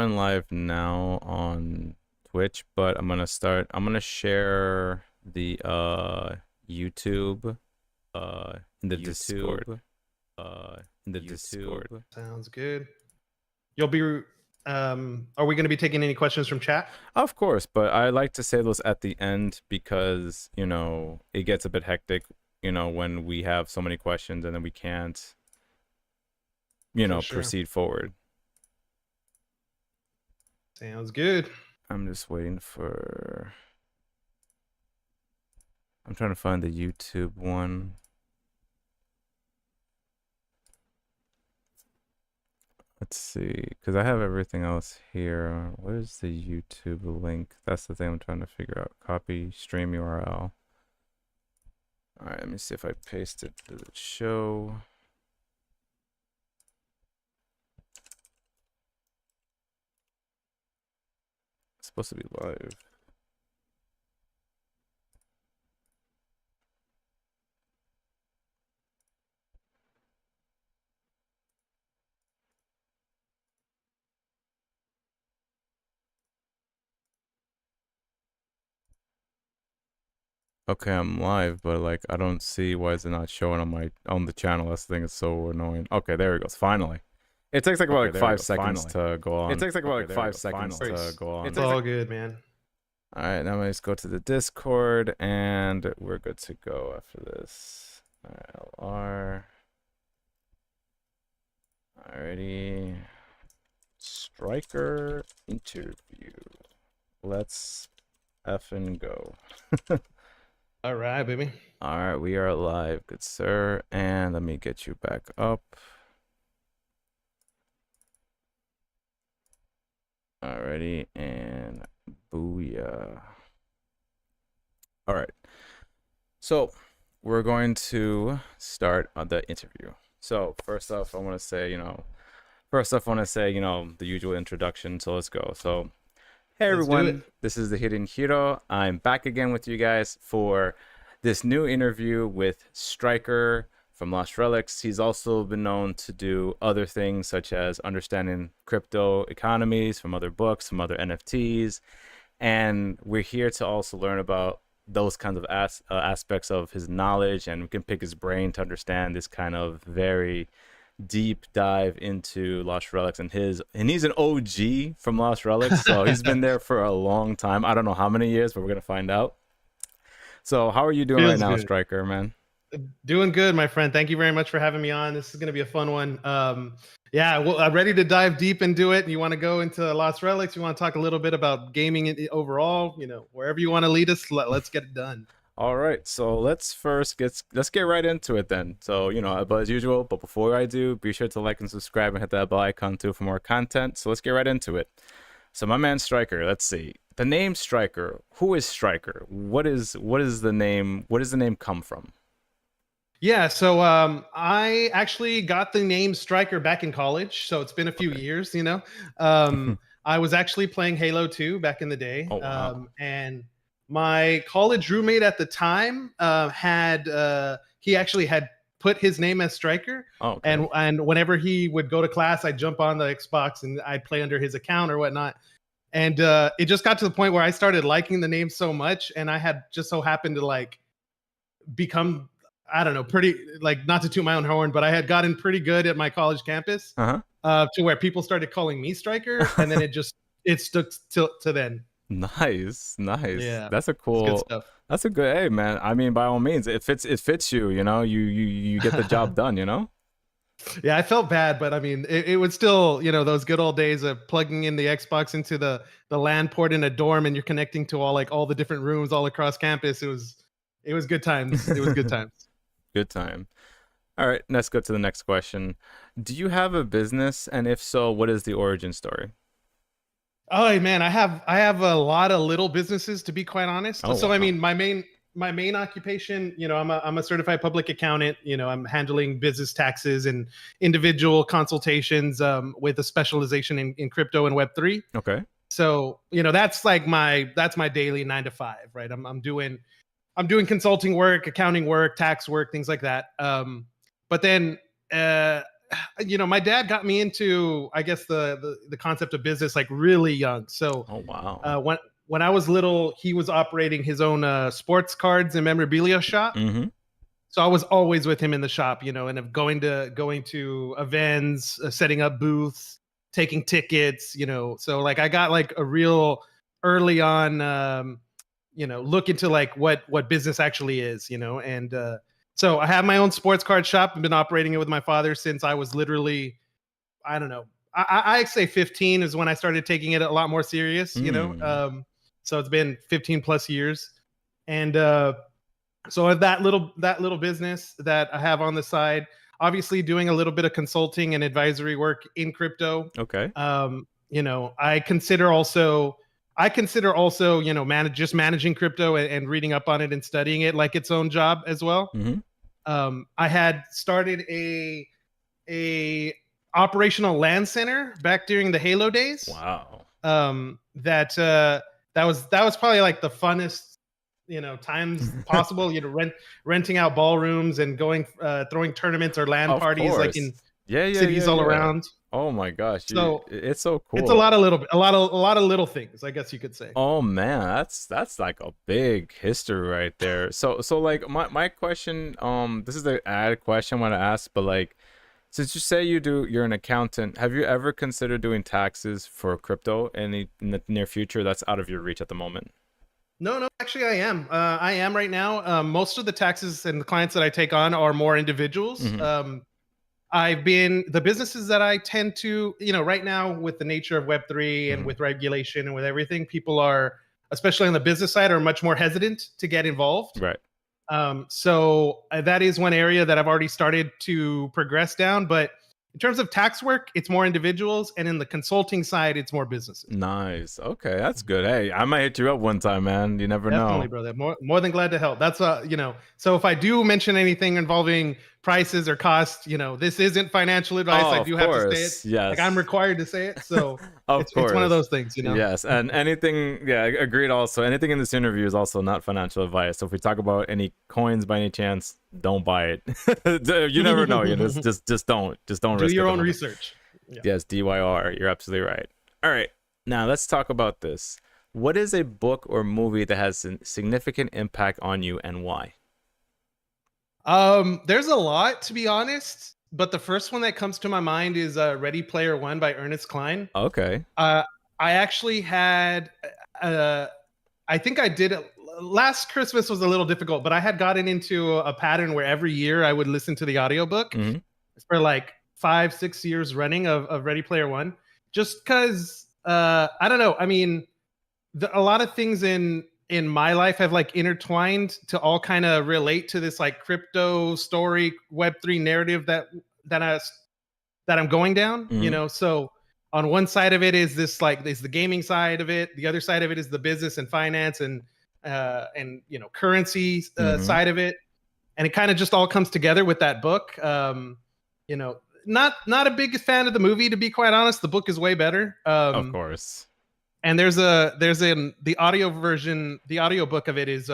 going live now on Twitch, but I'm gonna share the YouTube in the Discord. Discord. Sounds good. You'll be are we going to be taking any questions from chat? Of course, but I like to say those at the end because, you know, it gets a bit hectic, you know, when we have so many questions and then we can't, you know, proceed forward. Sounds good. I'm just waiting for... I'm trying to find the YouTube one. Let's see, because I have everything else here. Where's the YouTube link? That's the thing I'm trying to figure out. Copy stream URL. All right, let me see if I paste it. Does it show? It's supposed to be live. Okay, I'm live, but like I don't see why is it not showing on the channel. That's the thing. It's so annoying. Okay, there it goes. Finally, it takes like about 5 seconds to go on. It takes like about 5 seconds to go on. It's all good, man. All right, now let's go to the Discord, and we're good to go after this. LR. Alrighty. Striker interview. Let's effing go. All right, baby. All right, we are live, good sir. And let me get you back up. Alrighty, and booyah. All right, so we're going to start the interview. So first off, I want to say, you know, the usual introduction. So let's go. So, hey everyone, this is the Hidden Hero. I'm back again with you guys for this new interview with Striker from Lost Relics. He's also been known to do other things such as understanding crypto economies from other books, from other NFTs. And we're here to also learn about those kinds of aspects of his knowledge, and we can pick his brain to understand this kind of very deep dive into Lost Relics. And he's an OG from Lost Relics, so he's been there for a long time. I don't know how many years, but we're gonna find out. So how are you doing right now, Striker, man? Doing good, my friend. Thank you very much for having me on. This is going to be a fun one. Yeah, well, I'm ready to dive deep into it. You want to go into Lost Relics? You want to talk a little bit about gaming overall? You know, wherever you want to lead us, let's get it done. All right, so let's get right into it then. So, you know, but as usual, but before I do, be sure to like and subscribe and hit that bell icon too for more content. So let's get right into it. So my man Striker, let's see. The name Striker, who is Striker? What is the name? Where does the name come from? Yeah, so I actually got the name Striker back in college, so it's been a few years, you know. I was actually playing Halo 2 back in the day. Oh, wow. And my college roommate at the time he actually had put his name as Striker. Oh, okay. And whenever he would go to class, I'd jump on the Xbox and I'd play under his account or whatnot. And it just got to the point where I started liking the name so much, and I had just so happened to like become, I don't know, pretty, like, not to toot my own horn, but I had gotten pretty good at my college campus to where people started calling me Striker, and then it stuck to then. Nice. Yeah, that's a cool. good stuff. That's a good. Hey, man. I mean, by all means, it fits you. You know, you get the job done. You know. Yeah, I felt bad, but I mean, it would still, you know, those good old days of plugging in the Xbox into the LAN port in a dorm, and you're connecting to all the different rooms all across campus. It was good times. It was good times. Good time. All right, let's go to the next question. Do you have a business, and if so, what is the origin story? Oh man, I have a lot of little businesses, to be quite honest. Oh, so wow. I mean, my main occupation, you know, I'm a certified public accountant. You know, I'm handling business taxes and individual consultations with a specialization in crypto and Web3. Okay. So, you know, that's my daily 9 to 5, right? I'm doing consulting work, accounting work, tax work, things like that. But then my dad got me into, I guess, the concept of business like really young. So Oh wow. when I was little, he was operating his own sports cards and memorabilia shop. Mm-hmm. So I was always with him in the shop, and of going to events, setting up booths, taking tickets. So like I got like a real early on, look into like what business actually is. And so I have my own sports card shop. I've been operating it with my father since I was literally, I don't know. I say 15 is when I started taking it a lot more serious. Mm. So it's been 15 plus years, and so that little business that I have on the side, obviously doing a little bit of consulting and advisory work in crypto. Okay. I consider also managing crypto and reading up on it and studying it like its own job as well. Mm-hmm. I had started a operational land center back during the Halo days. Wow. That was probably like the funnest times possible. Renting out ballrooms and going throwing tournaments or LAN Of parties like in course. Yeah, yeah, yeah, cities all yeah. around. Oh my gosh, So it's so it's a cool. lot of a lot of little things, I guess you could say. Oh man, that's like a big history right there. So like my question, this is the added question I want to ask, but like since you say you're an accountant, have you ever considered doing taxes for crypto in the near future that's out of your reach at the moment? No, no, actually, I am. I am right now. Most of the taxes and the clients that I take on are more individuals. Hmm. The businesses that I tend to, right now with the nature of Web3 and Hmm. with regulation and with everything, people are, especially on the business side, are much more hesitant to get involved. Right. So that is one area that I've already started to progress down. But in terms of tax work, it's more individuals, and in the consulting side, it's more businesses. Nice. Okay, that's good. Hey, I might hit you up one time, man. You never Definitely, know. brother. More than glad to help. That's. So if I do mention anything involving prices or costs, this isn't financial advice. Oh, I of do have to say it. course. Like I'm Yes. required to say it. So Of it's one of course. those things. Yes. And anything, yeah, agreed also. Anything in this interview is also not financial advice. So if we talk about any coins by any chance, don't buy it. You never know. Just don't. Just don't Do risk it your for own nothing. research. Yeah. Yes, DYR. You're absolutely right. All right. Now let's talk about this. What is a book or movie that has a significant impact on you and why? There's a lot, to be honest, but the first one that comes to my mind is Ready Player One by Ernest Cline. Okay. Uh, I actually had, uh, I think I did it last Christmas was a little difficult, but I had gotten into a pattern where every year I would listen to the audiobook Hmm. for like 5, 6 years running of Ready Player One, just because I don't know. I mean, a lot of things in my life have like intertwined to all kind of relate to this like crypto story Web3 narrative that I that I'm going down. Hmm. So on one side of it is the gaming side of it. The other side of it is the business and finance and currency Hmm. side of it. And it kind of just all comes together with that book. You know, not a big fan of the movie, to be quite honest. The book is way better. Of course. And the audio version, the audio book of it is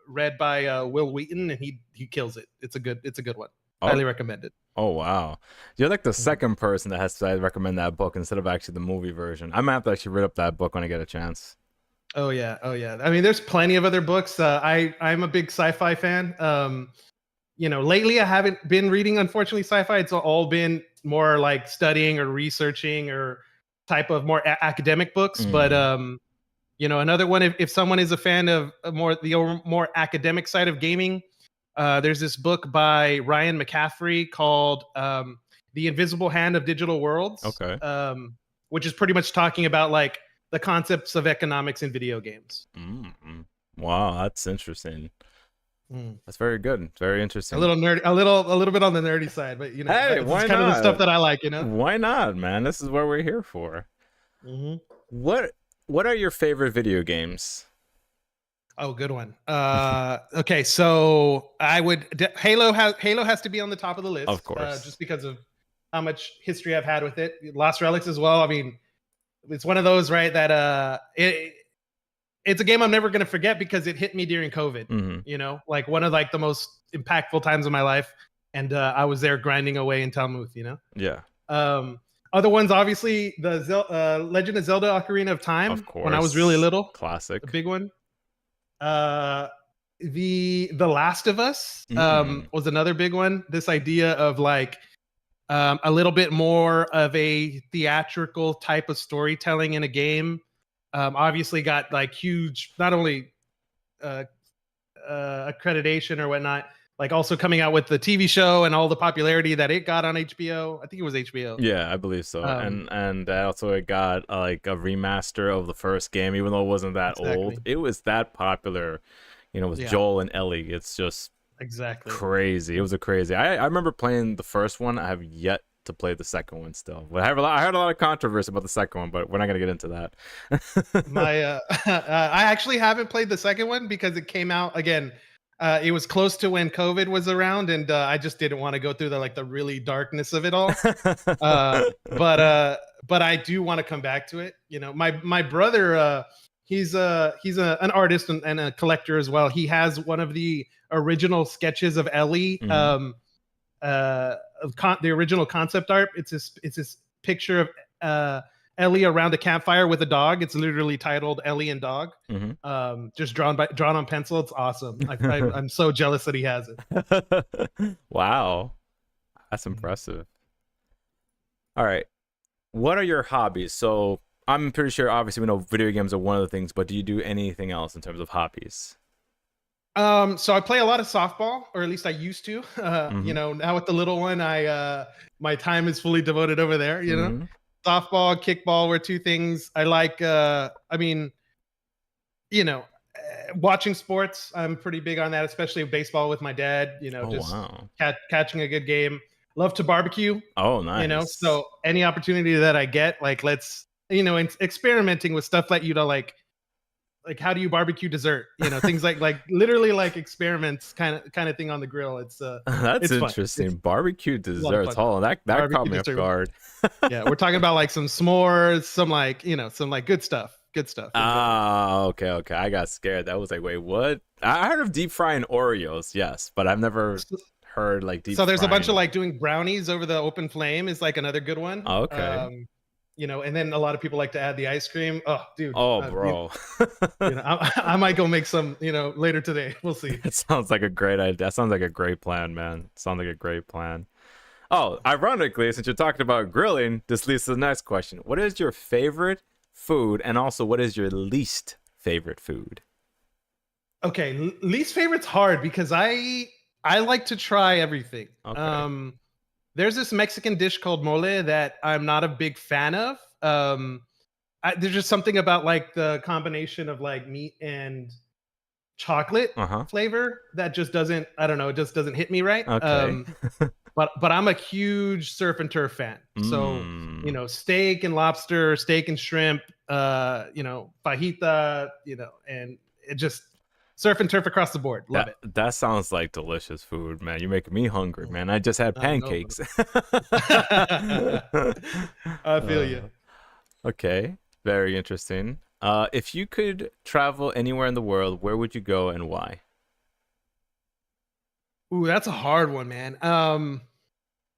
read by Will Wheaton, and he kills it. It's a good one. Oh, Highly recommended. oh wow. You're like the Mhm. second person that has to recommend that book instead of actually the movie version. I might have to actually read up that book when I get a chance. Oh yeah, oh yeah. I mean, there's plenty of other books. I'm a big sci-fi fan. Lately I haven't been reading, unfortunately, sci-fi. It's all been more like studying or researching or type of more academic books. But Mm. another one, if someone is a fan of more academic side of gaming, there's this book by Ryan McCaffrey called The Invisible Hand of Digital Worlds, Okay. which is pretty much talking about like the concepts of economics in video games. Mm. Wow, that's interesting. Mm. That's very good. It's very A interesting. little nerdy, a little bit on the nerdy side, but Hey, it's why kind of the stuff not? that I like. Why not, man? This is what we're here for. Hmm. What What are your favorite video games? Oh, good one. Okay, so Halo has to be on the top of the Of list, course. just because of how much history I've had with it. Lost Relics as well. I mean, it's one of those, right? That it's a game I'm never gonna forget because it hit me during COVID. Hmm. Like one of like the most impactful times of my life. and I was there grinding away in Talmuth. You know. Yeah, Um, Other ones, obviously, the Legend of Zelda: Ocarina of of Time when I was really course. little, a Classic. big one. Uh, the Last of Us Mm. was another big one. This idea of like a little bit more of a theatrical type of storytelling in a game. Obviously, got like huge, not only uh, accreditation or whatnot, like also coming out with the TV show and all the popularity that it got on HBO. I think it was HBO. Yeah, I believe so. Um, And also it got like a remaster of the first game, even though it wasn't that old. exactly. It was that popular, with Yeah, Joel and Ellie. It's just exactly. crazy. It was a crazy. I remember playing the first one. I have yet to play the second one still. Well, I heard a lot of controversy about the second one, but we're not gonna get into that. My I actually haven't played the second one because it came out again. It was close to when COVID was around, and I just didn't want to go through the really darkness of it all. Uh, but I do want to come back to it. You know, my brother, he's an artist and a collector as well. He has one of the original sketches of Ellie. Mhm. The original concept art. It's this picture of Ellie around a campfire with a dog. It's literally titled Ellie and Dog. Mhm. Just drawn on pencil. It's awesome. I'm so jealous that he has it. Wow, that's impressive. All right. What are your hobbies? So I'm pretty sure, obviously, we know video games are one of the things, but do you do anything else in terms of hobbies? So I play a lot of softball, or at least I used to. Mm-hmm. Now with the little one, I my time is fully devoted over there. Mm-hmm. Softball, kickball were two things I like. Watching sports, I'm pretty big on that, especially baseball with my dad. Oh Just wow. catching a good game. Love to barbecue. Oh nice. So any opportunity that I get, like let's experimenting with stuff like like how do you barbecue dessert? Things like literally like experiments kind of thing on the grill. That's It's fun. interesting. It's Barbecue a lot of desserts. fun. Hold on, that caught Barbecue me off dessert. guard. Yeah, we're talking about like some s'mores, some like good stuff. Good stuff. Exactly. Ah, okay, okay. I got scared. That was like, wait, what? I heard of deep frying Oreos, yes, but I've never So, heard like deep so there's a bunch of frying. like doing brownies over the open flame is like another good one. Okay. And then a lot of people like to add the ice cream. Oh, dude. Oh, bro. I might go make some, later today. We'll see. That sounds like a great idea. That sounds like a great plan, man. Sounds like a great plan. Oh, ironically, since you're talking about grilling, this leads to the next question. What is your favorite food, and also what is your least favorite food? Okay, least favorite's hard because I like to try everything. Okay. There's this Mexican dish called mole that I'm not a big fan of. There's just something about like the combination of like meat and chocolate Uh-huh. flavor that just doesn't, I don't know, it just doesn't hit me right. Okay. But I'm a huge surf and turf fan. So, Mmm. steak and lobster, steak and shrimp, fajita, and it just surf and turf across the board. Love it. That sounds like delicious food, man. You're making me hungry, man. I just had I know, pancakes. brother. I feel you. Uh, okay. Very interesting. If you could travel anywhere in the world, where would you go and why? Ooh, that's a hard one, man.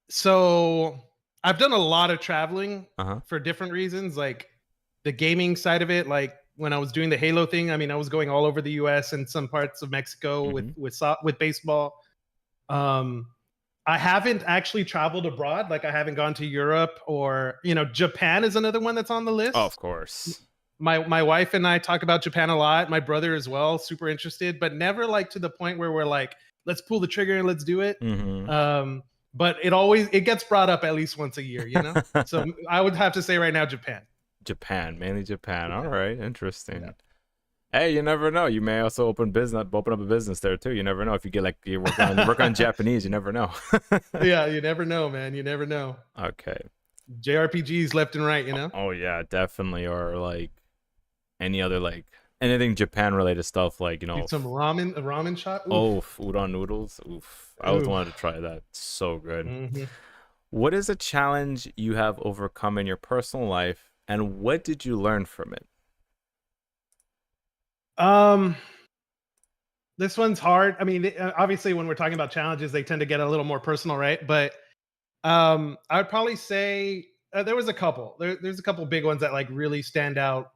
So I've done a lot of traveling Uh-huh. for different reasons, like the gaming side of it. Like when I was doing the Halo thing, I mean, I was going all over the U.S. and some parts of Mexico with Mm-hmm. with baseball. Um, I haven't actually traveled abroad. Like I haven't gone to Europe or Japan is another one that's on the Oh, of list. course. My wife and I talk about Japan a lot. My brother as well, super interested, but never like to the point where we're like, let's pull the trigger and let's do it. Mm-hmm. But it gets brought up at least once a year. So I would have to say right now Japan. Japan, mainly Japan. All Japan. right, Yeah. interesting. Hey, you never know. You may also open up a business there too. You never know if you get like you work on Japanese. You never know. Yeah, you never know, man. You never know. Okay. JRPGs left and right. Oh yeah, definitely. Or like any other like anything Japan related stuff, like Need some ramen, a ramen shot. oh, Oof. udon noodles. Oof. I always Oof. wanted to try that. So good. Mhm. What is a challenge you have overcome in your personal life, and what did you learn from it? Um, This one's hard. I mean, obviously, when we're talking about challenges, they tend to get a little more personal, right? But I would probably say there was a couple. There's a couple big ones that like really stand out.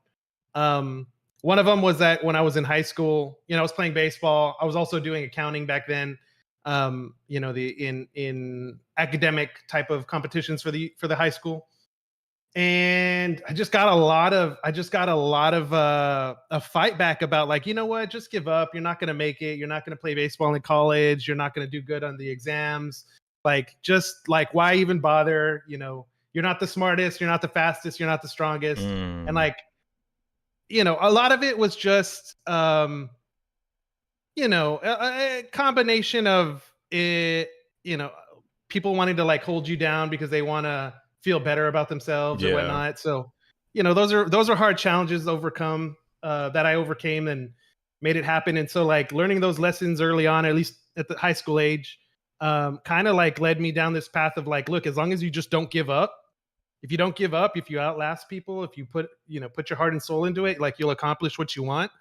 Um, One of them was that when I was in high school, I was playing baseball. I was also doing accounting back then. The in academic type of competitions for the high school, and I just got a lot of a fight back about like, you know what, just give up. You're not gonna make it. You're not gonna play baseball in college. You're not gonna do good on the exams. Like, just like, why even bother? You're not the smartest. You're not the fastest. You're not the strongest. And Mm, like, a lot of it was just a combination of it, you know, people wanting to like hold you down because they want to feel better about themselves or yeah. whatnot. So, those are hard challenges to overcome, that I overcame and made it happen. And so, like, learning those lessons early on, at least at the high school age, kind of like led me down this path of like, look, as long as you just don't give up, if you don't give up, if you outlast people, if you put your heart and soul into it, like, you'll accomplish what you want.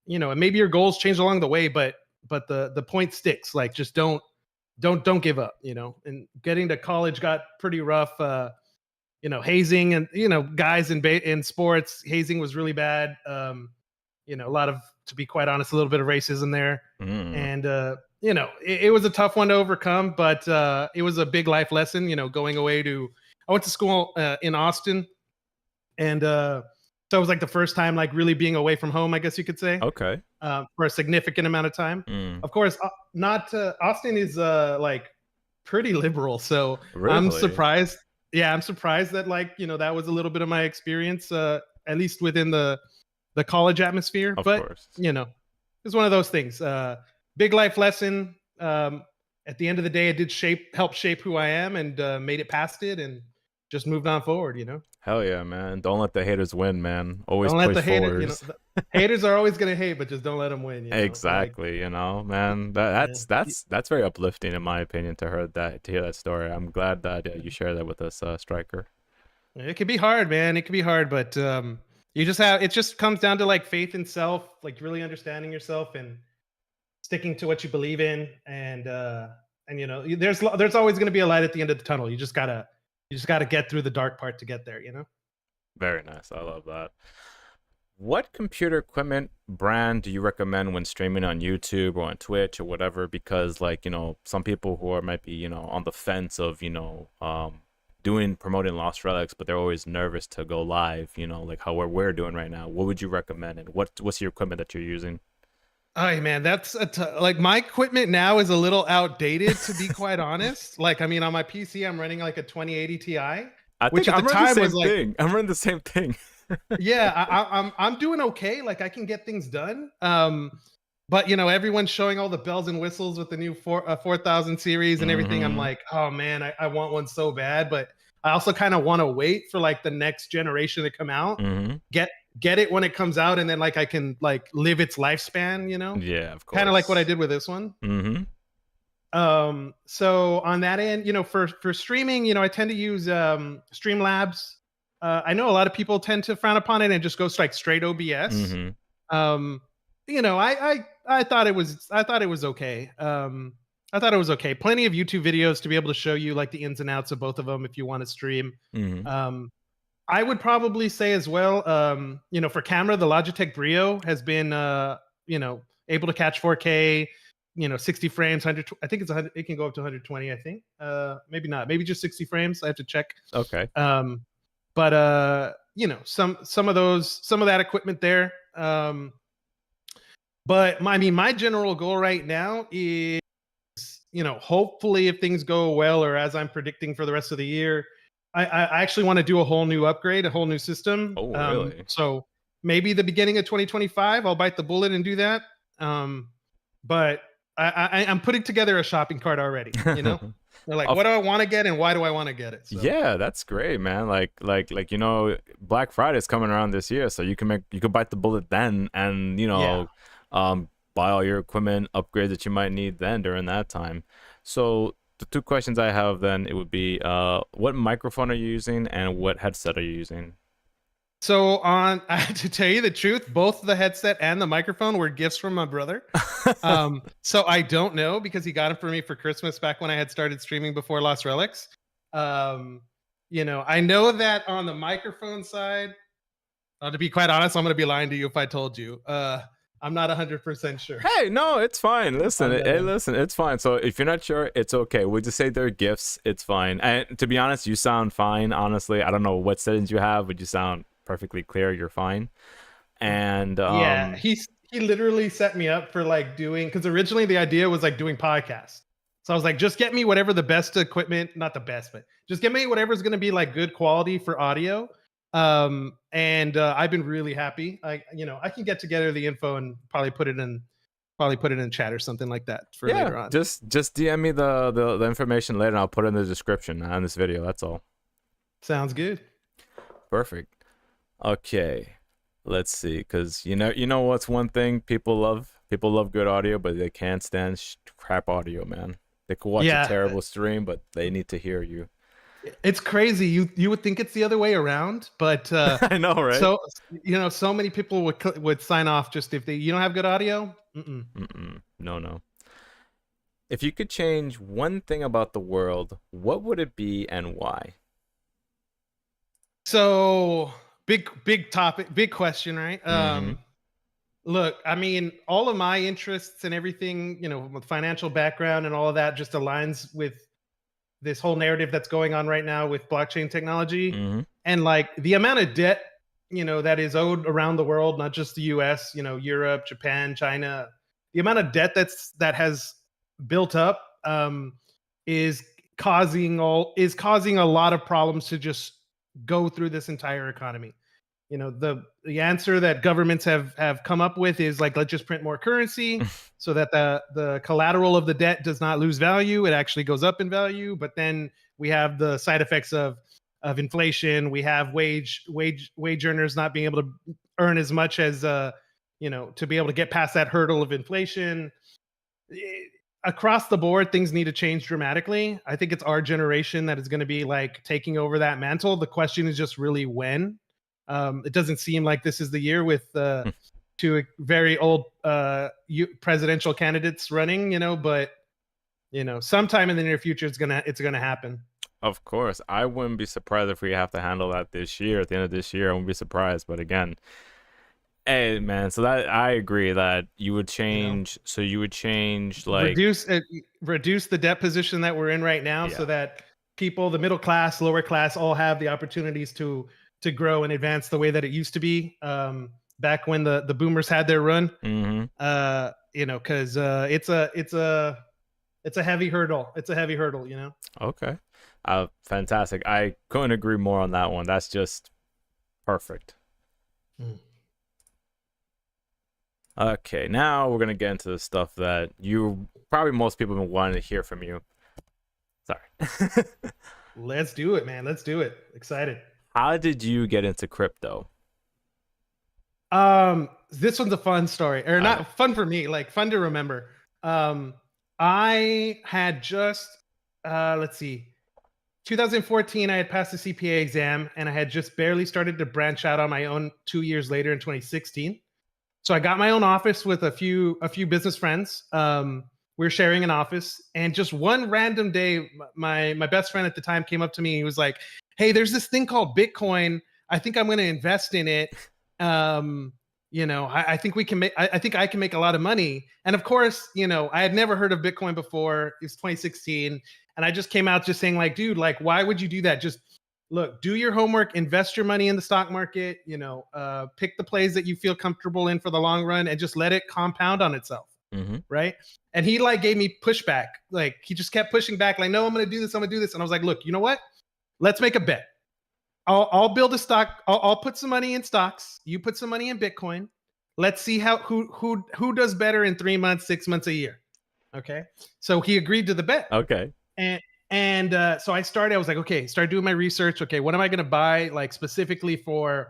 And maybe your goals change along the way, but the point sticks. Like, just don't give up. And getting to college got pretty rough. Hazing, and guys in sports, hazing was really bad. A lot of, to be quite honest, a little bit of racism there. Mm, And it was a tough one to overcome, but it was a big life lesson. Going away to I went to school in Austin, and so it was like the first time like really being away from home, I guess you could say, okay. for a significant amount of time. Mm, Of course, not Austin is like pretty liberal, so I'm really? surprised. Yeah, I'm surprised that like that was a little bit of my experience, at least within the college atmosphere. Of But course. it's one of those things. Big life lesson. At the end of the day, it did help shape who I am, and made it past it, and just moved on forward. Hell yeah, man. Don't let the haters win, man. Always Don't let push the hater, forwards. the haters are always gonna hate, but just don't let them win. Like, Exactly, man. That, yeah. that's that's that's very uplifting in my opinion to hear that story. I'm glad that you share that with us, Striker. It can be hard, man. It can be hard, but it just comes down to like faith in self, like really understanding yourself and sticking to what you believe in, and there's always going to be a light at the end of the tunnel. You just gotta get through the dark part to get there. Very nice. I love that. What computer equipment brand do you recommend when streaming on YouTube or on Twitch or whatever? Because like, some people who are might be, on the fence of, doing promoting Lost Relics, but they're always nervous to go live, like how we're doing right now. What would you recommend, and what's your equipment that you're using? Oh man, that's like, my equipment now is a little outdated, to be quite honest. Like, I mean, on my PC, I'm running like a 2080 Ti, I think which at the I'm running the time same was like, thing. I'm running the same thing. yeah, I'm doing okay. Like, I can get things done. But everyone's showing all the bells and whistles with the new 4000 series and everything. I'm Mm-hmm. like, oh man, I want one so bad, but I also kind of want to wait for like the next generation to come out, Mm-hmm. get get it when it comes out, and then like I can like live its lifespan. Yeah, of Kind of like what I course. did with this one. Mm-hmm. So on that end, for streaming, I tend to use Streamlabs. I know a lot of people tend to frown upon it and just go like straight OBS. Mm-hmm. Um, I thought it was okay. I thought it was okay. Plenty of YouTube videos to be able to show you like the ins and outs of both of them if you want to stream. Mm-hmm. Um, I would probably say as well, for camera, the Logitech Brio has been, able to catch 4K, 60 frames, 100. I think it's 100. It can go up to 120. I think. Maybe not. Maybe just 60 frames. I have to check. Okay. Um, but some of that equipment there. But I mean, my general goal right now is, hopefully if things go well, or as I'm predicting for the rest of the year, I actually want to do a whole new upgrade, a whole new system. Oh, really? So maybe the beginning of 2025, I'll bite the bullet and do that. But I'm putting together a shopping cart already. They're like, Of what do I want to get and why do I want to get it? So Yeah, that's great, man. Like Black Friday is coming around this year, so you can bite the bullet then, and yeah. buy all your equipment upgrades that you might need then during that time. So the two questions I have then, it would be, what microphone are you using and what headset are you using? So on to tell you the truth, both the headset and the microphone were gifts from my brother. So I don't know because he got them for me for Christmas back when I had started streaming before Lost Relics. Um, I know that on the microphone side, to be quite honest, I'm going to be lying to you if I told you. I'm not 100% sure Hey, no, it's fine. Listen, on that hey, end. listen, it's fine. So if you're not sure, it's okay. We'll just say they're gifts. It's fine. And to be honest, you sound fine. Honestly, I don't know what settings you have, but you sound perfectly clear. You're fine. And Yeah, he literally set me up for like doing because originally the idea was like doing podcasts. So I was like, just get me whatever the best equipment, not the best, but just get me whatever's going to be like good quality for audio. And I've been really happy. I can get together the info and probably put it in chat or something like that for yeah, later on. just DM me the information later, and I'll put it in the description on this video. That's all. Sounds good. Perfect. Okay. Let's see, because you know what's one thing people love? People love good audio, but they can't stand crap audio, man. They could watch a Yeah, terrible stream, but they need to hear you. it's crazy. You would think it's the other way around, but I know, right? so so many people would sign off just if you don't have good audio. Mm-mm. No, no. If you could change one thing about the world, what would it be and why? So big topic, big question, right? Mm-hmm. Look, I mean, all of my interests and everything, with financial background and all of that just aligns with this whole narrative that's going on right now with blockchain technology Mm-hmm. and like the amount of debt, that is owed around the world, not just the US, Europe, Japan, China, the amount of debt that has built up is causing a lot of problems to just go through this entire economy. The answer that governments have come up with is like, let's just print more currency so that the collateral of the debt does not lose value, it actually goes up in value. But then we have the side effects of inflation. We have wage earners not being able to earn as much as to be able to get past that hurdle of inflation. Across the board, things need to change dramatically. I think it's our generation that is going to be like taking over that mantle. The question is just really when. It doesn't seem like this is the year with two very old presidential candidates running, but sometime in the near future it's gonna happen. Of course, I wouldn't be surprised if we have to handle that this year. At the end of this year, I wouldn't be surprised. But again, hey man, so that I agree that you would change. So you would change like Reduce the debt position that we're in right now, so yeah. that people, the middle class, lower class, all have the opportunities to grow and advance the way that it used to be back when the boomers had their run. Mm-hmm. Because it's a heavy hurdle. It's a heavy hurdle. Okay. Fantastic. I couldn't agree more on that one. That's just perfect. Mm. Okay, now we're gonna get into the stuff that you probably most people have been wanting to hear from you. Sorry. Let's do it, man. Let's do it. Excited. How did you get into crypto? This one's a fun story, or not fun for me, like fun to remember. I had just let's see, 2014, I had passed the CPA exam, and I had just barely started to branch out on my own 2 years later in 2016. So I got my own office with a few business friends. We were sharing an office, and just one random day, my best friend at the time came up to me. He was like, "Hey, there's this thing called Bitcoin. I think I'm going to invest in it. I think we can make. I think I can make a lot of money." And of course, I had never heard of Bitcoin before. It was 2016, and I just came out just saying, like, dude, like, why would you do that? Just look, do your homework, invest your money in the stock market. Pick the plays that you feel comfortable in for the long run, and just let it compound on itself. Mm-hmm. Right. And he like gave me pushback. Like he just kept pushing back. Like, no, I'm going to do this. I'm going to do this. And I was like, look, you know what? Let's make a bet. I'll build a stock. I'll put some money in stocks. You put some money in Bitcoin. Let's see who does better in 3 months, 6 months, a year. Okay. So he agreed to the bet. Okay. And so I was like, okay, start doing my research. Okay, what am I going to buy like specifically to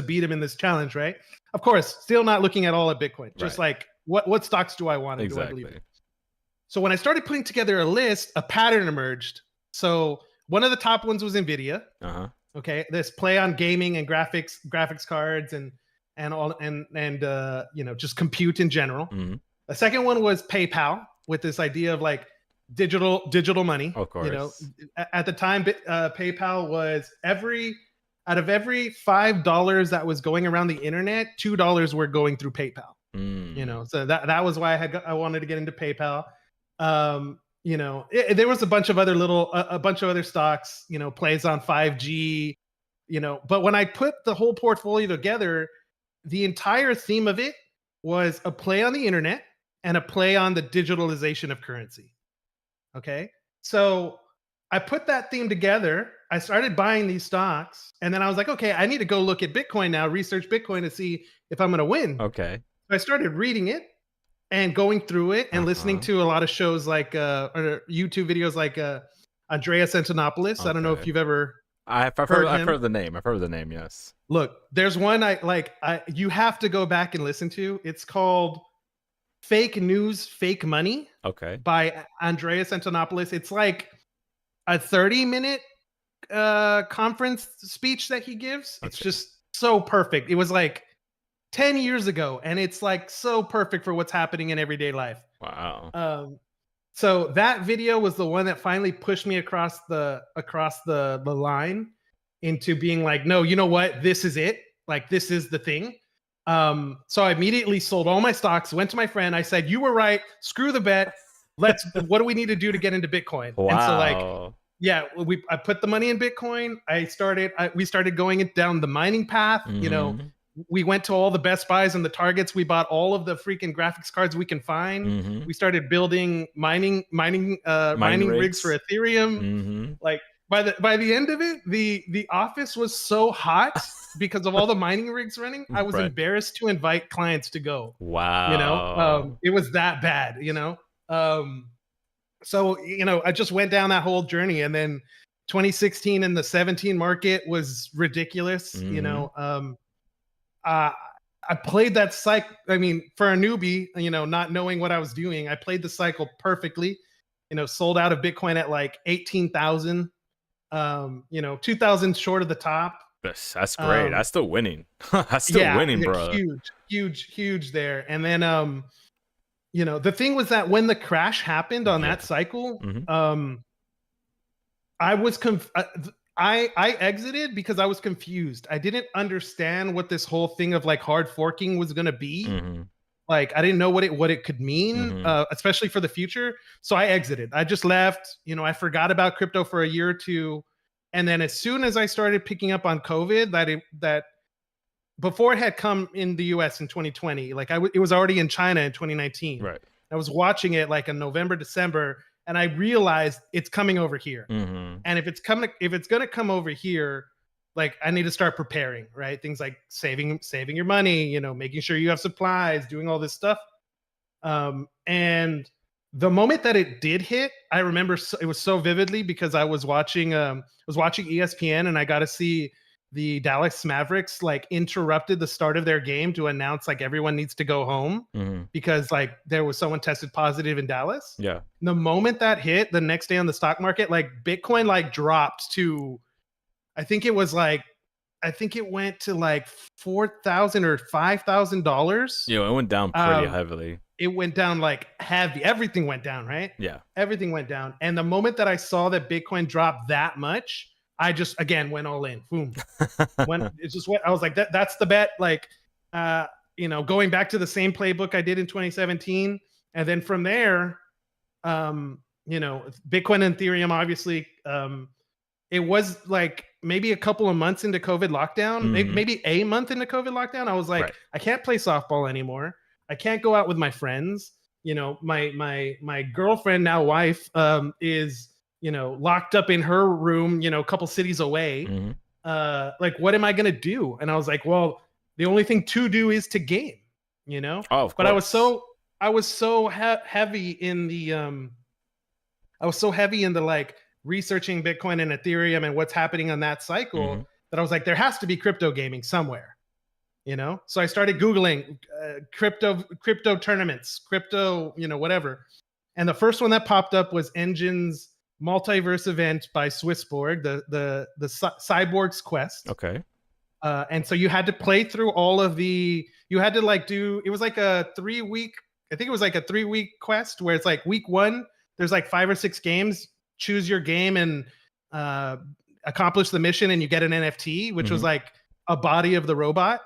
beat him in this challenge, right? Of course, still not looking at all at Bitcoin. Just Right. like what stocks do I want? And do I believe Exactly. in? So when I started putting together a list, a pattern emerged. So one of the top ones was Nvidia. Uh-huh. Okay, this play on gaming and graphics cards and all and just compute in general. Hmm. The second one was PayPal with this idea of like digital money. Of You know, course. at the time, PayPal was out of every $5 that was going around the internet, $2 were going through PayPal. Mm. So that was why I wanted to get into PayPal. There was a bunch of other a bunch of other stocks, plays on 5G, but when I put the whole portfolio together, the entire theme of it was a play on the internet and a play on the digitalization of currency. Okay. So I put that theme together. I started buying these stocks, and then I was like, okay, I need to go look at Bitcoin now, research Bitcoin to see if I'm going to win. Okay. So I started reading it and going through it and listening Uh-huh. to a lot of shows like or YouTube videos like Andreas Antonopoulos. I don't know if Okay. you've ever I've heard heard I've him. heard the name. I've heard the name, yes. Look, there's one you have to go back and listen to. It's called Fake News, Fake Money Okay. by Andreas Antonopoulos. It's like a 30-minute conference speech that he gives. It's Okay. just so perfect. It was like 10 years ago, and it's like so perfect for what's happening in everyday life. Wow. So that video was the one that finally pushed me across the line into being like, no, you know what? This is it. Like, this is the thing. So I immediately sold all my stocks, went to my friend. I said, you were right. Screw the bet. What do we need to do to get into Bitcoin? And so like, Wow. yeah, I put the money in Bitcoin. We started going down the mining path. Mm-hmm. We went to all the Best Buys and the Targets. We bought all of the freaking graphics cards we can find. Mm-hmm. We started building mining Mining rigs for rigs. Ethereum. Mm-hmm. Like by the end of it, the office was so hot because of all the mining rigs running. I was Right. embarrassed to invite clients to go. Wow. It was that bad. So I just went down that whole journey, and then 2016 and the 17 market was ridiculous. Mm-hmm. Uh, I played that cycle. I mean, for a newbie, not knowing what I was doing, I played the cycle perfectly. Sold out of Bitcoin at like 18,000. 2,000 short of the top. That's great. Um, That's still winning. That's still yeah, winning, bro. huge there. And then, the thing was that when the crash happened on Yeah. that cycle, Mm-hmm. I was I exited because I was confused. I didn't understand what this whole thing of like hard forking was going to be. Mm-hmm. Like I didn't know what it could mean, Mm-hmm. especially for the future. So I exited. I just left. I forgot about crypto for a year or two, and then as soon as I started picking up on COVID, that before it had come in the U.S. in 2020, like it was already in China in 2019. Right. I was watching it like in November, December, and I realized it's coming over here. Mm-hmm. And if it's gonna come over here, like I need to start preparing, right? Things like saving your money, making sure you have supplies, doing all this stuff. And the moment that it did hit, I remember it was so vividly because I was watching ESPN, and I got to see the Dallas Mavericks like interrupted the start of their game to announce like everyone needs to go home Mm-hmm. because like there was someone tested positive in Dallas. Yeah. The moment that hit, the next day on the stock market, like Bitcoin like dropped to, I think it went to like $4,000 or $5,000. Yeah, it went down pretty heavily. It went down like heavy. Everything went down, right? Yeah. Everything went down. And the moment that I saw that Bitcoin dropped that much, I just again went all in. Boom. When it's just what I was like, that's the bet. Like, going back to the same playbook I did in 2017. And then from there, Bitcoin and Ethereum, obviously, it was like maybe a couple of months into COVID lockdown, Mm-hmm. maybe a month into COVID lockdown. I was like, Right. I can't play softball anymore. I can't go out with my friends. My girlfriend, now wife, is locked up in her room, a couple cities away. Mm-hmm. Like, what am I gonna do? And I was like, well, the only thing to do is to game, Oh, of but course. I was so heavy in the like researching Bitcoin and Ethereum and what's happening on that cycle Mm-hmm. that I was like, there has to be crypto gaming somewhere, So I started Googling crypto tournaments, crypto, whatever. And the first one that popped up was Engine's multiverse event by Swissborg, the Cyborg's Quest. Okay. And so you had to play through all of the. You had to like do. It was like a 3 week. I think it was like a 3 week quest where it's like week one. There's like 5 or 6 games. Choose your game and accomplish the mission, and you get an NFT, which was like a body of the robot.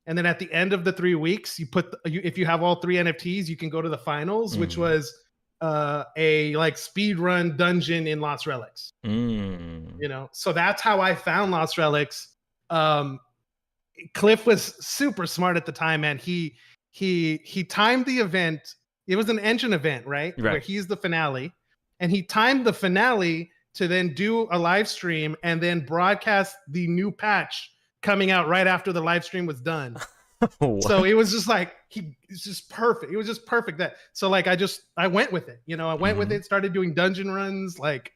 And then at the end of the 3 weeks, if you have all 3 NFTs, you can go to the finals, which was a like speed run dungeon in Lost Relics. You know, so that's how I found Lost Relics. Cliff was super smart at the time, man. He timed the event. It was an engine event, right? Where he's the finale, and he timed the finale to then do a live stream and then broadcast the new patch coming out right after the live stream was done. So it was just like it's just perfect. It was just perfect that. So like I went with it. You know, I went with it. Started doing dungeon runs. Like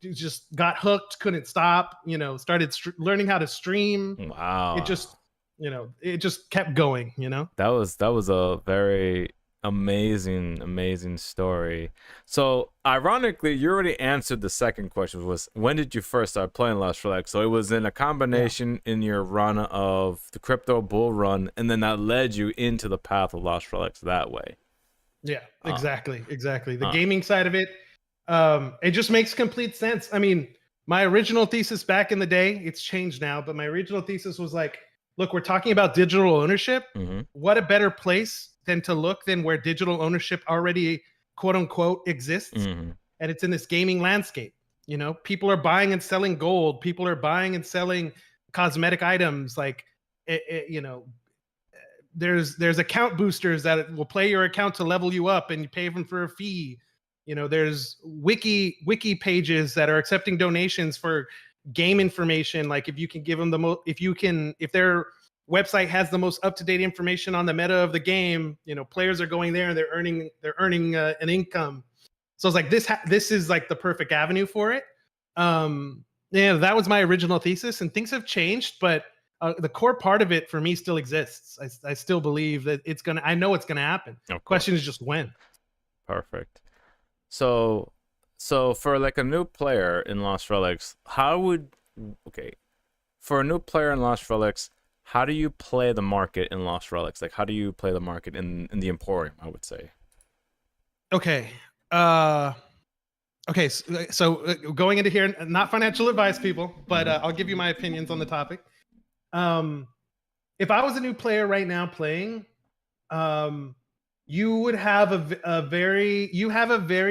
just got hooked. Couldn't stop. You know, started learning how to stream. Wow. It just it just kept going. You know. That was a very amazing story. So ironically, you already answered the second question, was when did you first start playing Lost Relics? So it was in a combination in your run of the crypto bull run, and then that led you into the path of Lost Relics that way. Yeah, exactly. The gaming side of it, it just makes complete sense. I mean, my original thesis back in the day, it's changed now, but my original thesis was like, look, we're talking about digital ownership. What a better place than where digital ownership already quote unquote exists. And it's in this gaming landscape. You know, people are buying and selling gold. People are buying and selling cosmetic items. Like, you know, there's account boosters that will play your account to level you up and you pay them for a fee. You know, there's wiki pages that are accepting donations for game information. Like if you can give them if their website has the most up-to-date information on the meta of the game, you know, players are going there and they're earning an income. So it's like this is like the perfect avenue for it. Yeah, that was my original thesis, and things have changed, but the core part of it for me still exists. I still believe that I know it's gonna happen. Question is just when. Perfect. So for like a new player in Lost Relics, for a new player in Lost Relics, how do you play the market in Lost Relics? Like, how do you play the market in the Emporium, I would say? Okay. Okay. So going into here, not financial advice, people, but I'll give you my opinions on the topic. If I was a new player right now playing, you would have a very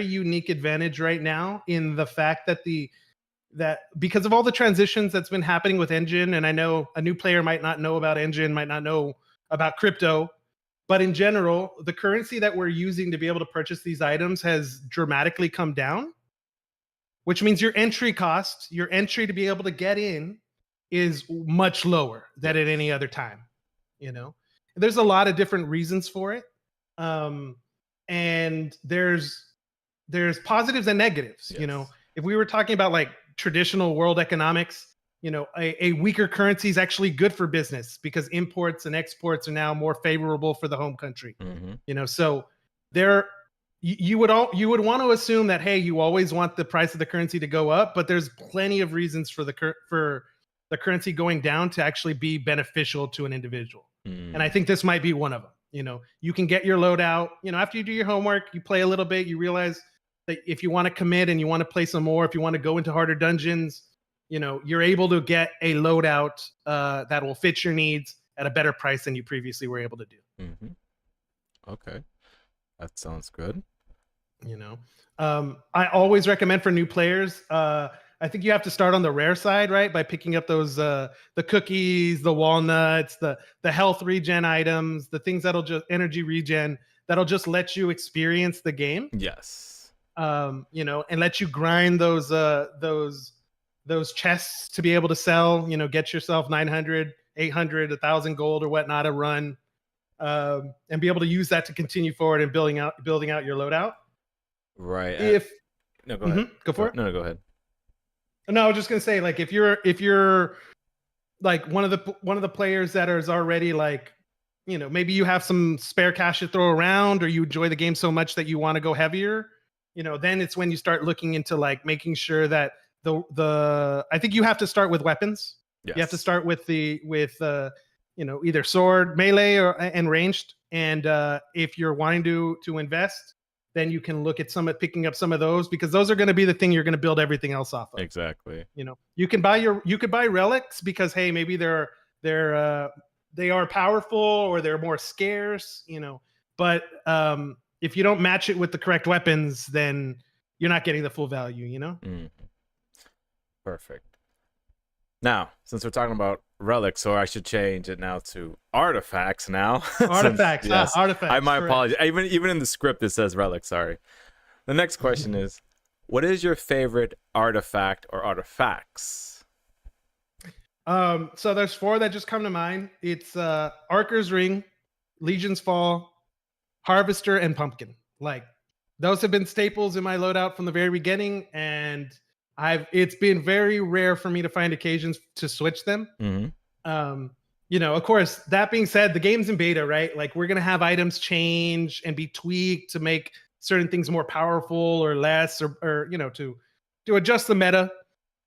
unique advantage right now in the fact that that because of all the transitions that's been happening with Engine, and I know a new player might not know about Engine, might not know about crypto, but in general, the currency that we're using to be able to purchase these items has dramatically come down, which means your entry to be able to get in is much lower than at any other time. You know, there's a lot of different reasons for it. And there's positives and negatives. Yes. You know, if we were talking about like traditional world economics, you know, a weaker currency is actually good for business because imports and exports are now more favorable for the home country. You know, so you would want to assume that, hey, you always want the price of the currency to go up, but there's plenty of reasons for the currency going down to actually be beneficial to an individual. And I think this might be one of them. You know, you can get your loadout, you know, after you do your homework, you play a little bit, you realize that if you want to commit and you want to play some more, if you want to go into harder dungeons, you know, you're able to get a loadout that will fit your needs at a better price than you previously were able to do. Okay. That sounds good. You know, I always recommend for new players, I think you have to start on the rare side, right? By picking up those, the cookies, the walnuts, the health regen items, the things that'll just energy regen, that'll just let you experience the game. Yes. You know, and let you grind those chests to be able to sell, you know, get yourself 900, 800, 1,000 gold or whatnot a run, and be able to use that to continue forward and building out your loadout. Right. No, go ahead. Go for it. No, go ahead. No, I was just gonna say, like, if you're like one of the players that is already like, you know, maybe you have some spare cash to throw around, or you enjoy the game so much that you want to go heavier, then it's when you start looking into like making sure that I think you have to start with weapons. Yes. You have to start with either sword, melee, or and ranged. And if you're wanting to invest, then you can look at picking up some of those, because those are going to be the thing you're going to build everything else off of. Exactly. You could buy relics because, hey, maybe they are powerful or they're more scarce, but if you don't match it with the correct weapons, then you're not getting the full value, Mm. Perfect. Now, since we're talking about relics, or I should change it now to artifacts now. Artifacts. Yes, artifacts. my correct. apologies. Even in the script it says relics. Sorry. The next question is, what is your favorite artifact or artifacts? So there's 4 that just come to mind. It's Archer's Ring, Legion's Fall, Harvester, and Pumpkin. Like, those have been staples in my loadout from the very beginning, and it's been very rare for me to find occasions to switch them. Mm-hmm. Of course, that being said, the game's in beta, right? Like, we're gonna have items change and be tweaked to make certain things more powerful or less, or to adjust the meta.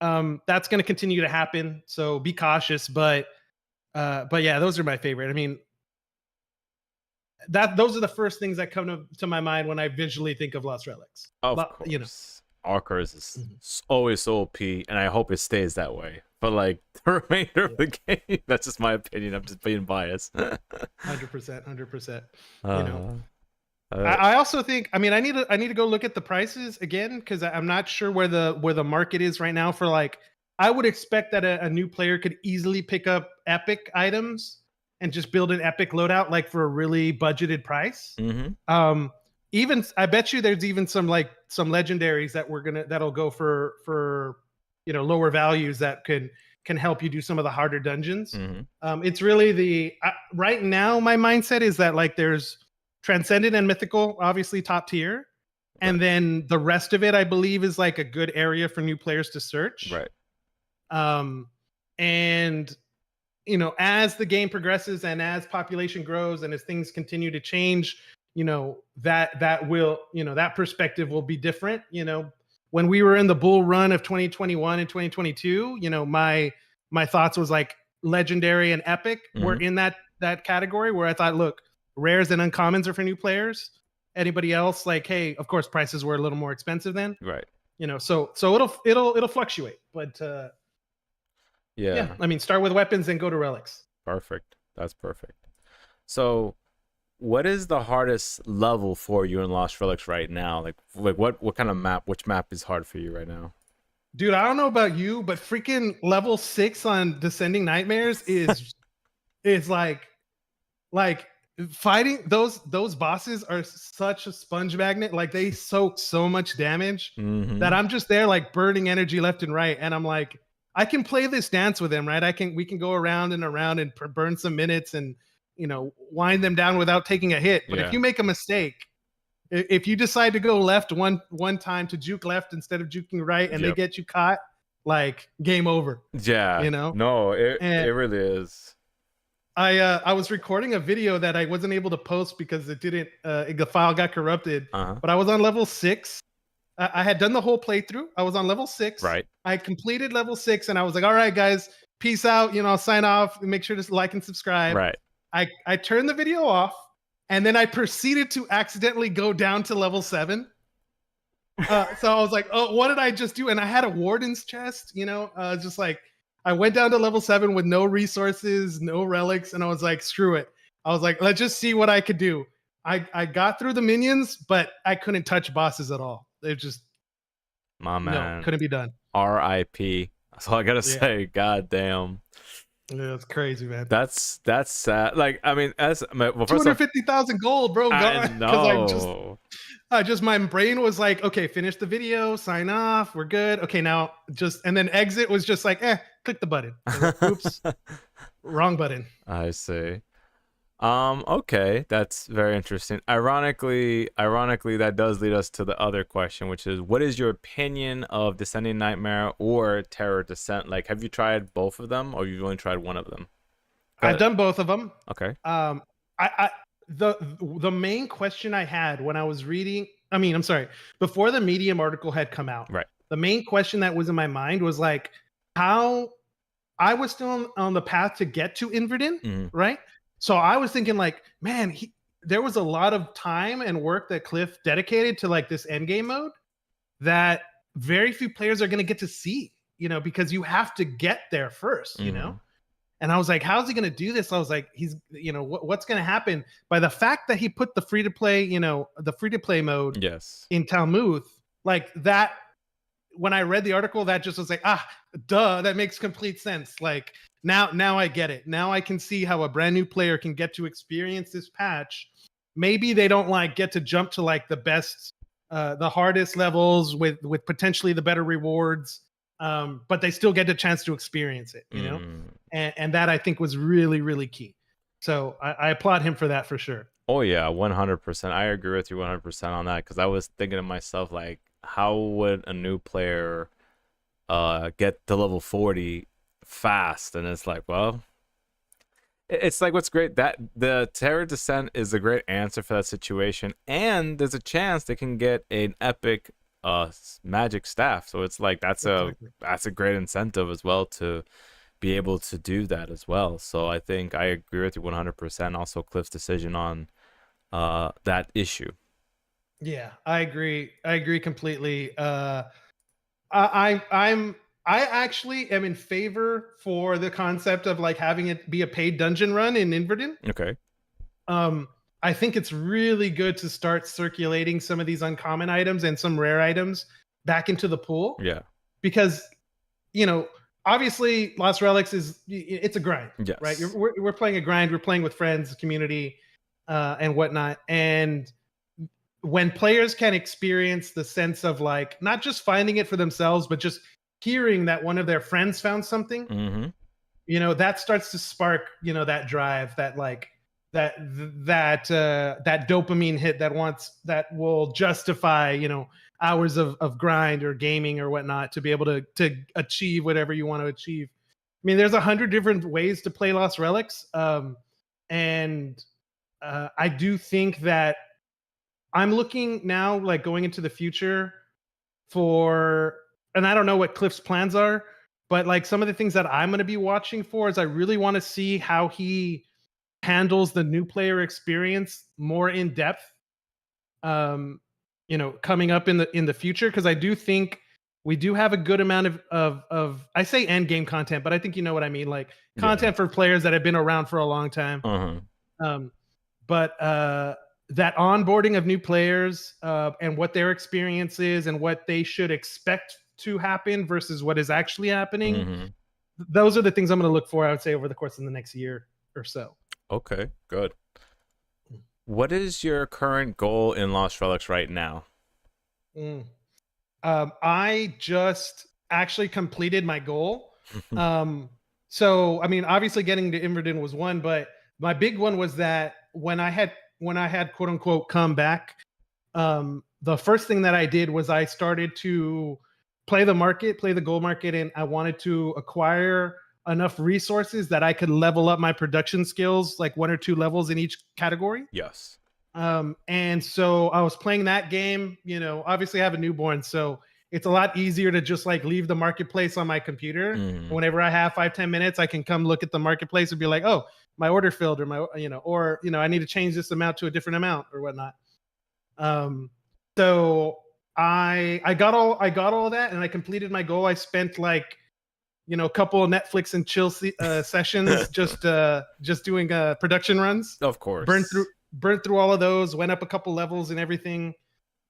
That's going to continue to happen, so be cautious. But yeah, those are my favorite. I mean, those are the first things that come to my mind when I visually think of Lost Relics. Of course, Arcers is always so OP, and I hope it stays that way. But like the remainder of the game, that's just my opinion. I'm just being biased. 100%. I also think, I mean, I need to go look at the prices again, because I'm not sure where the market is right now for, like, I would expect that a new player could easily pick up epic items and just build an epic loadout, like, for a really budgeted price. Mm-hmm. Even I bet you there's even some legendaries that'll go for lower values that can help you do some of the harder dungeons. Mm-hmm. It's really right now my mindset is that, like, there's Transcendent and Mythical, obviously top tier. And then the rest of it, I believe, is like a good area for new players to search. Right. And as the game progresses and as population grows and as things continue to change, that perspective will be different. When we were in the bull run of 2021 and 2022, my thoughts was like legendary and epic were in that category, where I thought, look, rares and uncommons are for new players. Anybody else, like, hey, of course prices were a little more expensive then. Right. So it'll fluctuate. But yeah, I mean, start with weapons and go to relics. Perfect. That's perfect. So what is the hardest level for you in Lost Relics right now? Like what kind of map, which map is hard for you right now? Dude, I don't know about you, but freaking level 6 on Descending Nightmares is like fighting those bosses are such a sponge magnet. Like, they soak so much damage that I'm just there, like, burning energy left and right. And I'm like, I can play this dance with him, right? We can go around and around and burn some minutes and wind them down without taking a hit. But if you make a mistake, if you decide to go left one time to juke left instead of juking right, and they get you caught, like, game over. Yeah. No, it really is. I was recording a video that I wasn't able to post because the file got corrupted. But I was on level 6. I had done the whole playthrough. I was on level 6. Right. I completed level 6, and I was like, all right, guys, peace out. I'll sign off. Make sure to like and subscribe. Right. I turned the video off, and then I proceeded to accidentally go down to level 7. So I was like, oh, what did I just do? And I had a warden's chest, just like, I went down to level 7 with no resources, no relics, and I was like, screw it. I was like, let's just see what I could do. I got through the minions, but I couldn't touch bosses at all. They just, my man, couldn't be done. R.I.P. That's all I gotta say. God damn. Yeah, it's crazy, man. That's sad. Like, I mean, 250,000 gold, bro. I know. My brain was like, okay, finish the video, sign off, we're good. Okay, now and then exit was just like, click the button. Oops, wrong button. I see. Okay, that's very interesting. Ironically, that does lead us to the other question, which is, what is your opinion of Descending Nightmare or Terror Descent? Like, have you tried both of them, or you've only tried one of them? I've done both of them. Okay. The main question I had when I was reading, I'm sorry, before the Medium article had come out, Right. the main question that was in my mind was like, how I was still on the path to get to Inverdin, Mhm. right? So I was thinking like, man, there was a lot of time and work that Cliff dedicated to like this end game mode that very few players are going to get to see, because you have to get there first. Mhm. And I was like, how's he going to do this? I was like, what's going to happen by the fact that he put the free to play, the free to play mode Yes. in Talmuth, like that. When I read the article, that just was like, duh, that makes complete sense. Like now I get it. Now I can see how a brand new player can get to experience this patch. Maybe they don't like get to jump to like the best, the hardest levels with potentially the better rewards, but they still get the chance to experience it. Mm. And that I think was really, really key. So I applaud him for that for sure. Oh yeah, 100%. I agree with you 100% on that because I was thinking to myself like, how would a new player get to level 40 fast? And it's like, well, it's like what's great that the Terror Descent is a great answer for that situation, and there's a chance they can get an epic magic staff. So it's like Exactly. that's a great incentive as well to be able to do that as well. So I think I agree with you 100%. Also, Cliff's decision on that issue. Yeah, I agree. I agree completely. I actually am in favor for the concept of like having it be a paid dungeon run in Inverdin. Okay. Um, I think it's really good to start circulating some of these uncommon items and some rare items back into the pool Yeah. because you know obviously Lost Relics it's a grind, right? Yes. We're playing a grind. We're playing with friends, community, and whatnot, and when players can experience the sense of like not just finding it for themselves but just hearing that one of their friends found something, Mm-hmm. that starts to spark that drive, that like that dopamine hit that will justify hours of grind or gaming or whatnot to be able to achieve whatever you want to achieve. I mean, there's 100 different ways to play Lost Relics, and I do think that I'm looking now, like going into the future and I don't know what Cliff's plans are, but like some of the things that I'm going to be watching for is I really want to see how he handles the new player experience more in depth. Um, coming up in the future, because I do think we do have a good amount of I say end game content, but I think you know what I mean, like Yeah. content for players that have been around for a long time. Uh-huh. Um, but that onboarding of new players and what their experience is and what they should expect to happen versus what is actually happening, Mm-hmm. those are the things I'm going to look for, I would say, over the course of the next year or so. Okay, good. What is your current goal in Lost Relics right now? Mm. I just actually completed my goal. Um, so, I mean, obviously getting to Inverdin was one, but my big one was that when I had quote unquote come back, the first thing that I did was I started to play the gold market, and I wanted to acquire enough resources that I could level up my production skills, like 1 or 2 levels in each category. Yes. And so I was playing that game. Obviously I have a newborn, so it's a lot easier to just like leave the marketplace on my computer. Mm-hmm. Whenever I have 5-10 minutes, I can come look at the marketplace and be like, oh, my order filled, or I need to change this amount to a different amount or whatnot. So I got all of that, and I completed my goal. I spent like a couple of Netflix and chill sessions just doing production runs. Of Burned through course. burned through all of those. Went up a couple levels and everything.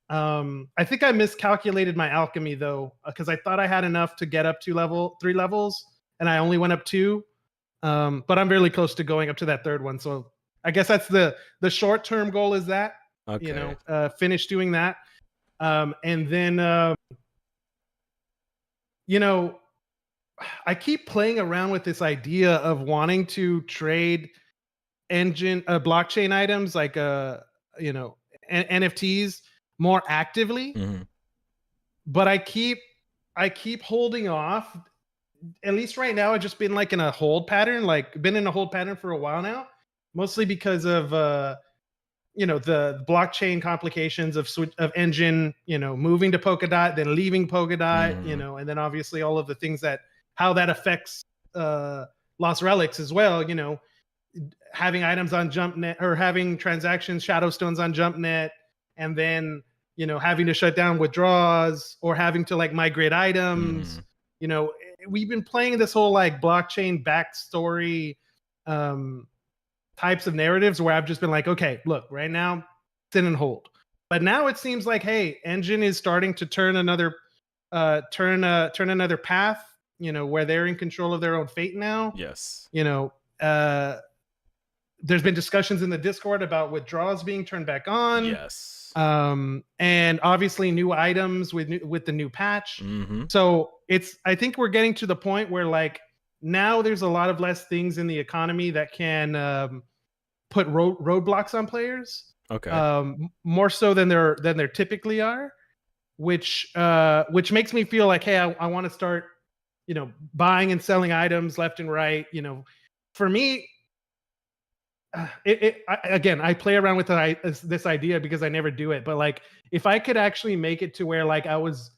I think I miscalculated my alchemy though, because I thought I had enough to get up to 3 levels, and I only went up 2. But I'm really close to going up to that 3rd one. So I guess that's the short term goal, is that Okay. finish doing that, and then you know I keep playing around with this idea of wanting to trade blockchain items like you know NFTs more actively, Mm-hmm. but I keep holding off. At least right now, I've just been like in a hold pattern, for a while now, mostly because of the blockchain complications of Engine, moving to Polkadot, then leaving Polkadot, and then obviously all of the things how that affects Lost Relics as well. Having items on JumpNet or having transactions, shadow stones on JumpNet, and then having to shut down withdrawals or having to like migrate items. We've been playing this whole like blockchain backstory types of narratives where I've just been like, okay, look, right now, sit and hold. But now it seems like, hey, Engine is starting to turn another path, where they're in control of their own fate now. Yes. There's been discussions in the Discord about withdrawals being turned back on. Yes. And obviously new items with the new patch. So I think we're getting to the point where like now there's a lot of less things in the economy that can put roadblocks on players. Okay. More so than there typically are, which makes me feel like, hey, I want to start, buying and selling items left and right. For me, I play around with this idea because I never do it. But like, if I could actually make it to where like I was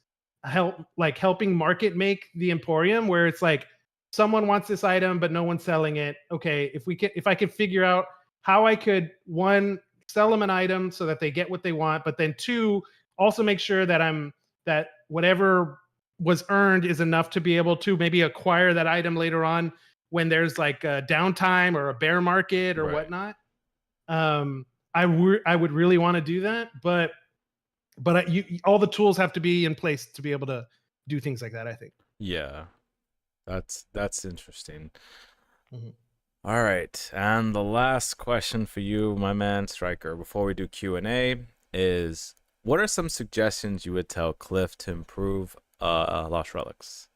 helping market make the Emporium, where it's like someone wants this item but no one's selling it. Okay, if I could figure out how I could, one, sell them an item so that they get what they want, but then two, also make sure that whatever was earned is enough to be able to maybe acquire that item later on when there's like a downtime or a bear market or whatnot. I would really want to do that, but all the tools have to be in place to be able to do things like that, I think. Yeah, that's interesting. All right, and the last question for you, my man Striker, before we do Q&A, is what are some suggestions you would tell Cliff to improve Lost Relics?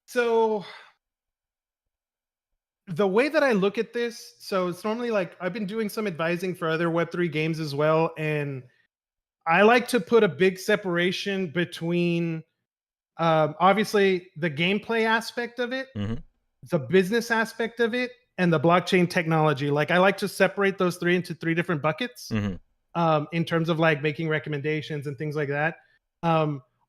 So the way that I look at this, so it's normally like I've been doing some advising for other Web3 games as well, and I like to put a big separation between obviously the gameplay aspect of it, the business aspect of it, and the blockchain technology. Like I like to separate those three into three different buckets in terms of like making recommendations and things like that.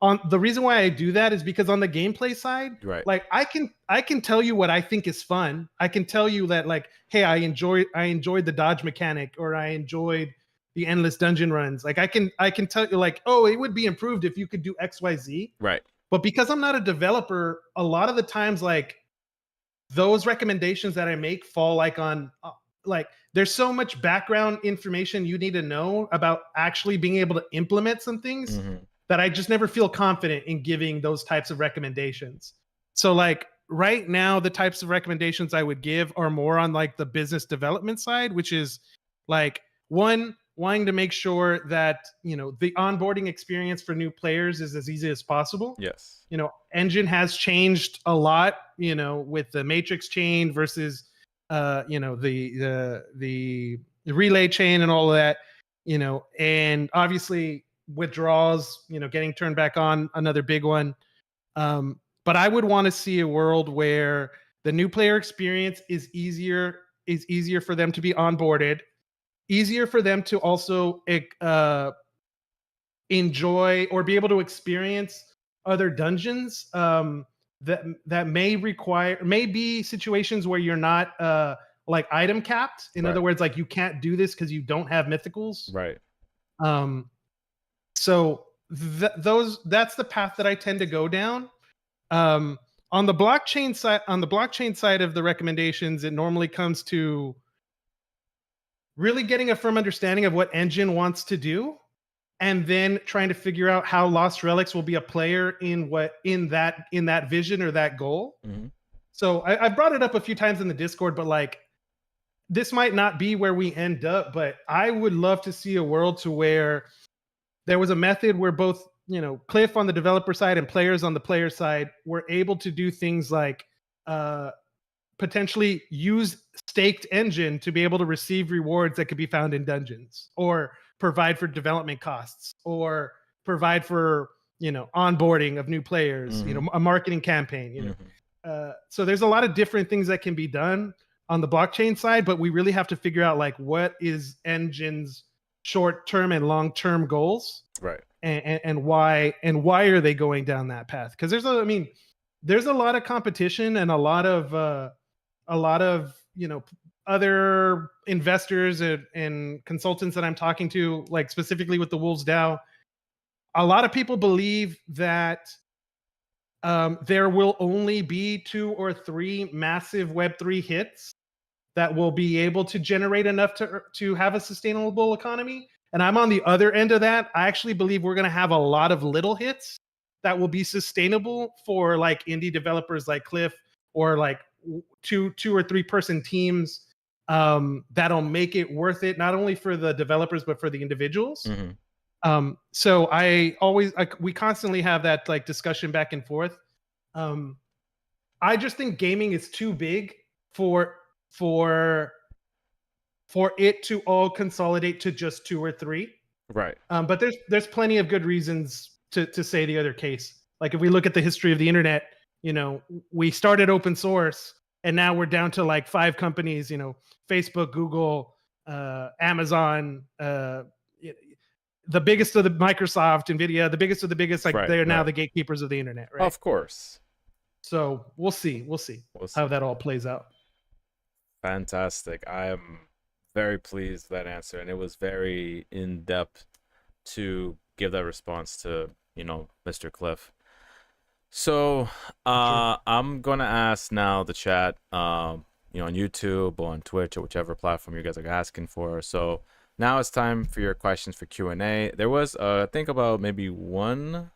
On the reason why I do that is because on the gameplay side, like I can tell you what I think is fun. I can tell you that like, hey, I enjoyed the dodge mechanic, or I enjoyed the endless dungeon runs. Like I can tell you like, oh, it would be improved if you could do XYZ. Right. But because I'm not a developer, a lot of the times like those recommendations that I make fall like on like there's so much background information you need to know about actually being able to implement some things that I just never feel confident in giving those types of recommendations. So like right now, the types of recommendations I would give are more on like the business development side, which is like one, wanting to make sure that, the onboarding experience for new players is as easy as possible. Yes. Engine has changed a lot, with the matrix chain versus, the relay chain and all of that, and obviously withdrawals, getting turned back on, another big one. But I would want to see a world where the new player experience is easier for them to be onboarded, easier for them to also enjoy or be able to experience other dungeons that may be situations where you're not like item capped. In other words, like you can't do this because you don't have mythicals. Right. So that's the path that I tend to go down. On the blockchain side of the recommendations, it normally comes to really getting a firm understanding of what Engine wants to do, and then trying to figure out how Lost Relics will be a player in that vision or that goal. So I've brought it up a few times in the Discord, but like this might not be where we end up, but I would love to see a world to where there was a method where both, Cliff on the developer side and players on the player side were able to do things like potentially use staked Engine to be able to receive rewards that could be found in dungeons, or provide for development costs, or provide for, onboarding of new players, a marketing campaign, so there's a lot of different things that can be done. on the blockchain side, but we really have to figure out like what is Engine's short-term and long-term goals, Right. and why are they going down that path? Because there's a lot of competition and a lot of other investors and consultants that I'm talking to, like specifically with the Wolves DAO. A lot of people believe that there will only be 2 or 3 massive Web3 hits that will be able to generate enough to have a sustainable economy. And I'm on the other end of that. I actually believe we're going to have a lot of little hits that will be sustainable for like indie developers like Cliff, or like two or 3 person teams, that'll make it worth it, not only for the developers but for the individuals. So we constantly have that like discussion back and forth. I just think gaming is too big for it to all consolidate to just 2 or 3. Right. But there's plenty of good reasons to say the other case. Like if we look at the history of the internet, we started open source and now we're down to like 5 companies, Facebook, Google, Amazon, the biggest of the Microsoft, Nvidia, the biggest of the biggest, like they're now the gatekeepers of the internet, right? Of course. So we'll see how that all plays out. Fantastic. I am very pleased with that answer, and it was very in depth to give that response to Mr. Cliff. So I'm gonna ask now the chat, on YouTube or on Twitch or whichever platform you guys are asking for. So now it's time for your questions for Q&A. There was I think about maybe one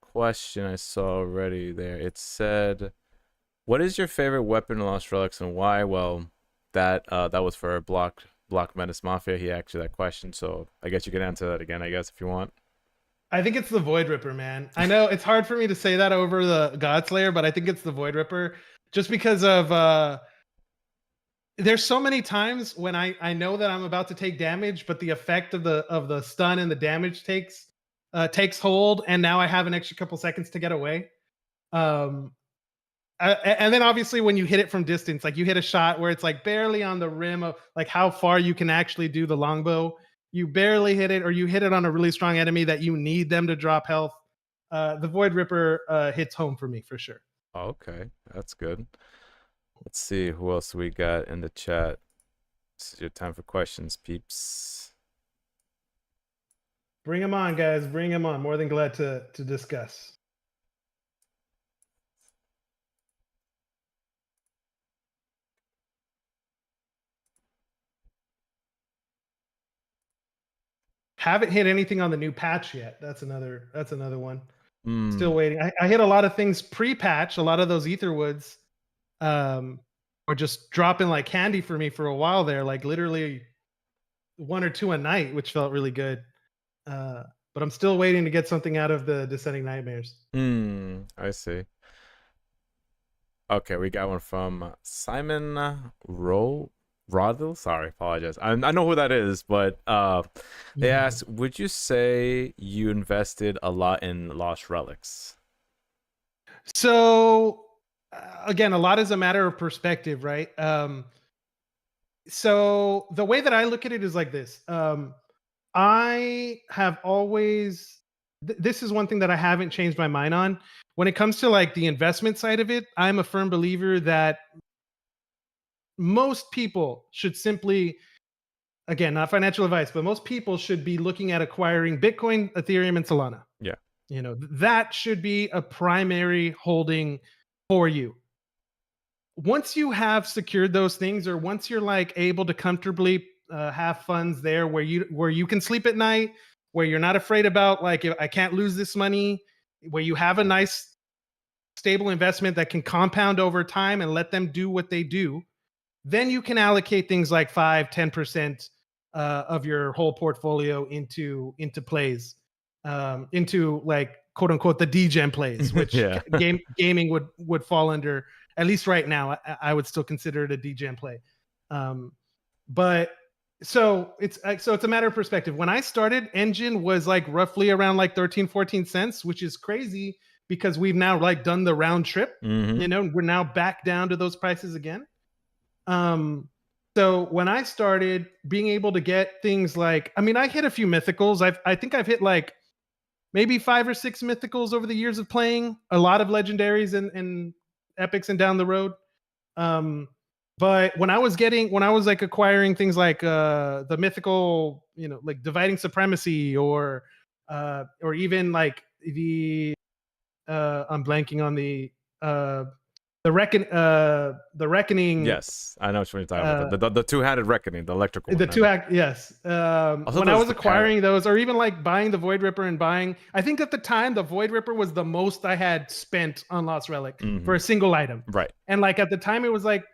question I saw already there. It said, what is your favorite weapon in Lost Relics and why? Well, that was for Block Menace Mafia. He asked you that question, so I guess you can answer that again, I guess, if you want. I think it's the Void Ripper, man. I know it's hard for me to say that over the Godslayer, but I think it's the Void Ripper, just because of there's so many times when I know that I'm about to take damage, but the effect of the stun and the damage takes hold, and now I have an extra couple seconds to get away. And then obviously when you hit it from distance, like you hit a shot where it's like barely on the rim of like how far you can actually do the longbow. You barely hit it, or you hit it on a really strong enemy that you need them to drop health. The Void Ripper hits home for me for sure. Okay, that's good. Let's see who else we got in the chat. This is your time for questions, peeps. Bring them on, guys. Bring them on. More than glad to discuss. Haven't hit anything on the new patch yet. That's another one. Still waiting. I hit a lot of things pre-patch. A lot of those Etherwoods were just dropping like candy for me for a while there, like literally 1 or 2 a night, which felt really good. But I'm still waiting to get something out of the Descending Nightmares. I see. Okay, we got one from Simon Rodel. Sorry, apologize. I know who that is, but they asked, would you say you invested a lot in Lost Relics? So again, a lot is a matter of perspective, right? So the way that I look at it is like this. I have always, this is one thing that I haven't changed my mind on. When it comes to like the investment side of it, I'm a firm believer that most people should simply, again, not financial advice, but most people should be looking at acquiring Bitcoin, Ethereum, and Solana. Yeah. That should be a primary holding for you. Once you have secured those things, or once you're like able to comfortably have funds there where you can sleep at night, where you're not afraid about like, I can't lose this money, where you have a nice stable investment that can compound over time and let them do what they do, then you can allocate things like 5-10% of your whole portfolio into plays, into like quote unquote the degen plays, which gaming would fall under. At least right now, I would still consider it a degen play. But so it's a matter of perspective. When I started, Engine was like roughly around like 13-14 cents, which is crazy because we've now like done the round trip. We're now back down to those prices again. Um, so when I started being able to get things like, I mean, I hit a few mythicals. I think I've hit like maybe 5 or 6 mythicals over the years of playing. A lot of legendaries and epics and down the road. Um, but when I was like acquiring things like the mythical, you know, like dividing supremacy or even like I'm blanking on uh the reckoning Yes, I know what you're talking about. The two-handed reckoning, the electrical one. the two act, yes. Also, When I there's was the parrot. acquiring those, or even like buying the Void Ripper and buying, I think at the time the Void Ripper was the most I had spent on Lost Relic for a single item. Right. And like at the time, it was like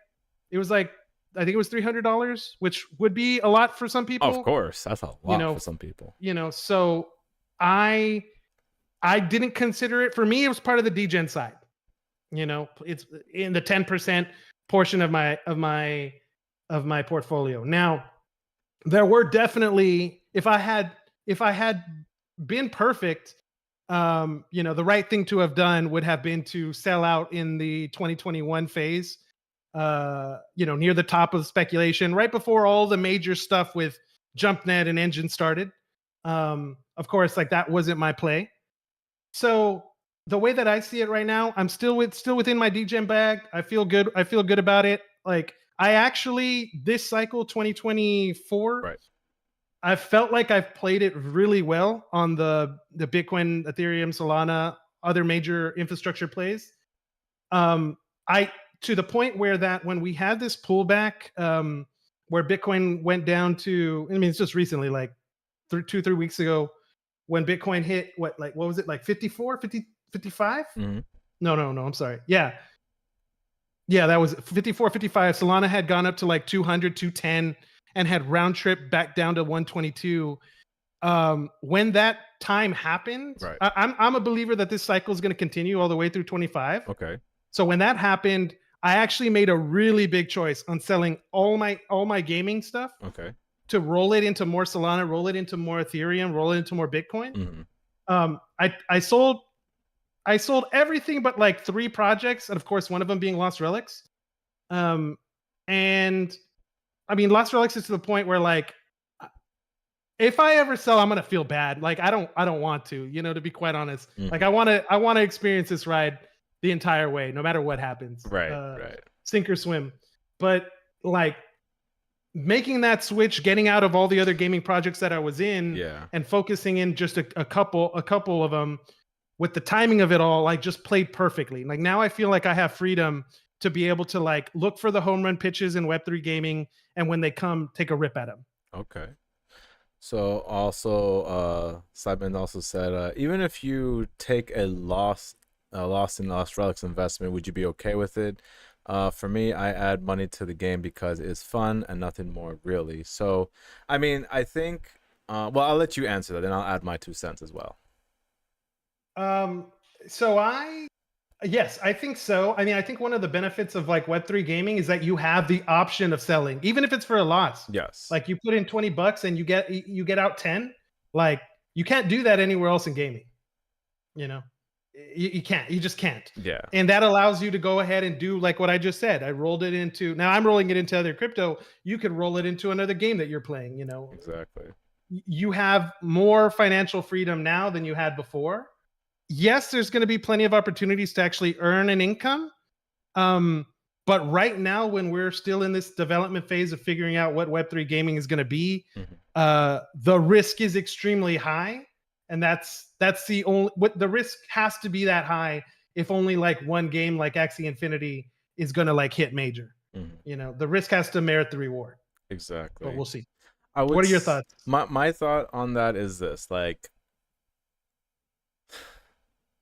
I think it was $300, which would be a lot for some Of people. course, that's a You lot know, for some people. so I I didn't consider it. For me, it was part of the degen side. It's in the 10% portion of my portfolio. Now, there were definitely, if I had been perfect, the right thing to have done would have been to sell out in the 2021 phase, near the top of the speculation, right before all the major stuff with JumpNet and Engine started. Of course, like that wasn't my play. So the way that I see it right now, I'm still within my DGen bag. I feel good. I feel good about it. Like I actually this cycle 2024, Right. I felt like I've played it really well on the Bitcoin, Ethereum, Solana, other major infrastructure plays. I to the point where that when we had this pullback, where Bitcoin went down to, I mean, it's just recently, like 3 weeks ago, when Bitcoin hit what was it, like 54, 50, 55? Mm-hmm. No, I'm sorry. Yeah, that was 54, 55. Solana had gone up to like 200, 210 and had round trip back down to 122. When that time happened, Right. I'm a believer that this cycle is going to continue all the way through 25. Okay. So when that happened, I actually made a really big choice on selling all my gaming stuff Okay. to roll it into more Solana, roll it into more Ethereum, roll it into more Bitcoin. Mm-hmm. I sold everything but like 3 projects, and of course one of them being Lost Relics. And I mean, Lost Relics is to the point where like if I ever sell, I'm gonna feel bad. Like I don't want to, to be quite honest. Mm-hmm. Like I want to experience this ride the entire way, no matter what happens. Right. Right. Sink or swim. But like making that switch, getting out of all the other gaming projects that I was in, Yeah. and focusing in just a couple of them, with the timing of it all, like just played perfectly. Like now I feel like I have freedom to be able to like look for the home run pitches in Web3 gaming, and when they come, take a rip at them. Okay. So also, Simon also said, even if you take a loss in Lost Relics investment, would you be okay with it? For me, I add money to the game because it's fun and nothing more, really. So, I mean, I think, well, I'll let you answer that, then I'll add my 2 cents as well. So yes, I think so. I mean, I think one of the benefits of like Web3 gaming is that you have the option of selling, even if it's for a loss. Yes. Like you put in $20 and you get out 10. Like you can't do that anywhere else in gaming. You can't. You just can't. Yeah. And that allows you to go ahead and do like what I just said. I'm rolling it into other crypto. You could roll it into another game that you're playing. Exactly. You have more financial freedom now than you had before. Yes, there's going to be plenty of opportunities to actually earn an income. But right now, when we're still in this development phase of figuring out what Web3 gaming is going to be, the risk is extremely high. And that's the only, what the risk has to be that high if only like one game like Axie Infinity is going to like hit major. The risk has to merit the reward. Exactly. But we'll see. What are your thoughts? My thought on that is this, like,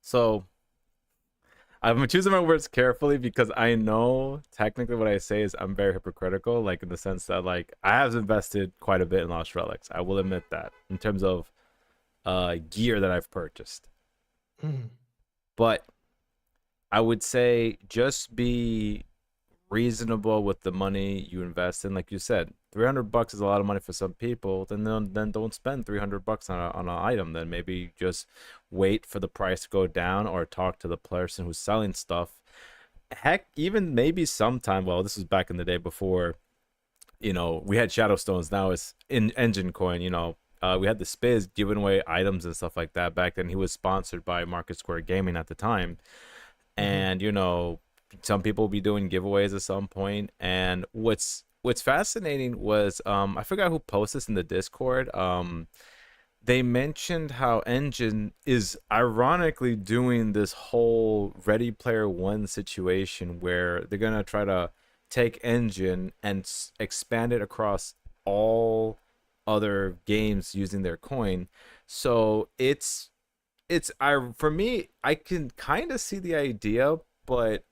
so I'm choosing my words carefully because I know technically what I say is I'm very hypocritical, like in the sense that like I have invested quite a bit in Lost Relics. I will admit that in terms of gear that I've purchased. But I would say just be reasonable with the money you invest in. Like you said, $300 is a lot of money for some people. Then don't spend $300 on an item. Then maybe just wait for the price to go down or talk to the person who's selling stuff heck, even maybe sometime. Well, this was back in the day before, we had Shadow Stones. Now it's in Engine Coin. We had the Spiz giving away items and stuff like that back then. He was sponsored by Market Square Gaming at the time, Mhm. and some people will be doing giveaways at some point. And what's fascinating was I forgot who posted this in the Discord. They mentioned how Engine is ironically doing this whole Ready Player One situation where they're gonna try to take Engine and expand it across all other games using their coin. So it's I for me, I can kind of see the idea, but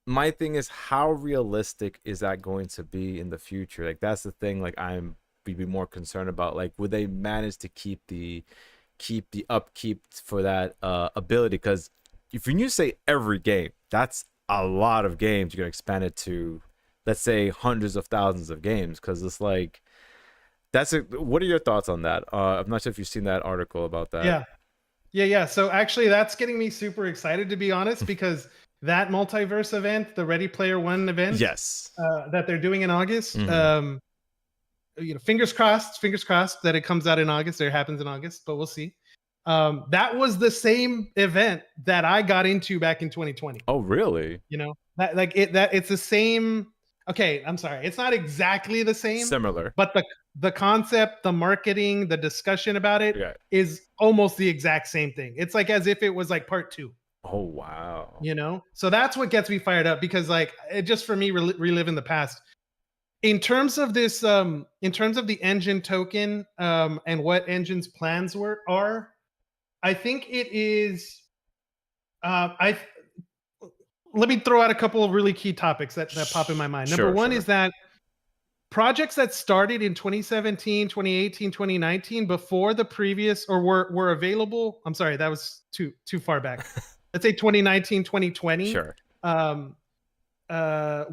my thing is, how realistic is that going to be in the future? Like, that's the thing. Like, I'm be more concerned about, like, would they manage to keep the upkeep for that ability? Because if you say every game, that's a lot of games. You're gonna expand it to, let's say, hundreds of thousands of games. Because it's like, what are your thoughts on that? I'm not sure if you've seen that article about that. Yeah. Yeah. So actually, that's getting me super excited, to be honest, because that multiverse event, the Ready Player One event Yes. that they're doing in August, Hmm. fingers crossed that it comes out in August or it happens in August, but we'll see. That was the same event that I got into back in 2020. Oh, really? That it's the same. Okay, I'm sorry, it's not exactly the same, Similar. but the concept, the marketing, the discussion about it Yeah. is almost the exact same thing. It's like as if it was like part two. Oh, wow. So that's what gets me fired up, because like it just, for me, reliving the past in terms of this, in terms of the Engine token, and what Engine's plans are. I think it is, I let me throw out a couple of really key topics that pop in my mind. Number Sure, one is sure. that projects that started in 2017, 2018, 2019, before the previous, or were available. I'm sorry, that was too far back. Let's say 2019, 2020, Sure. um,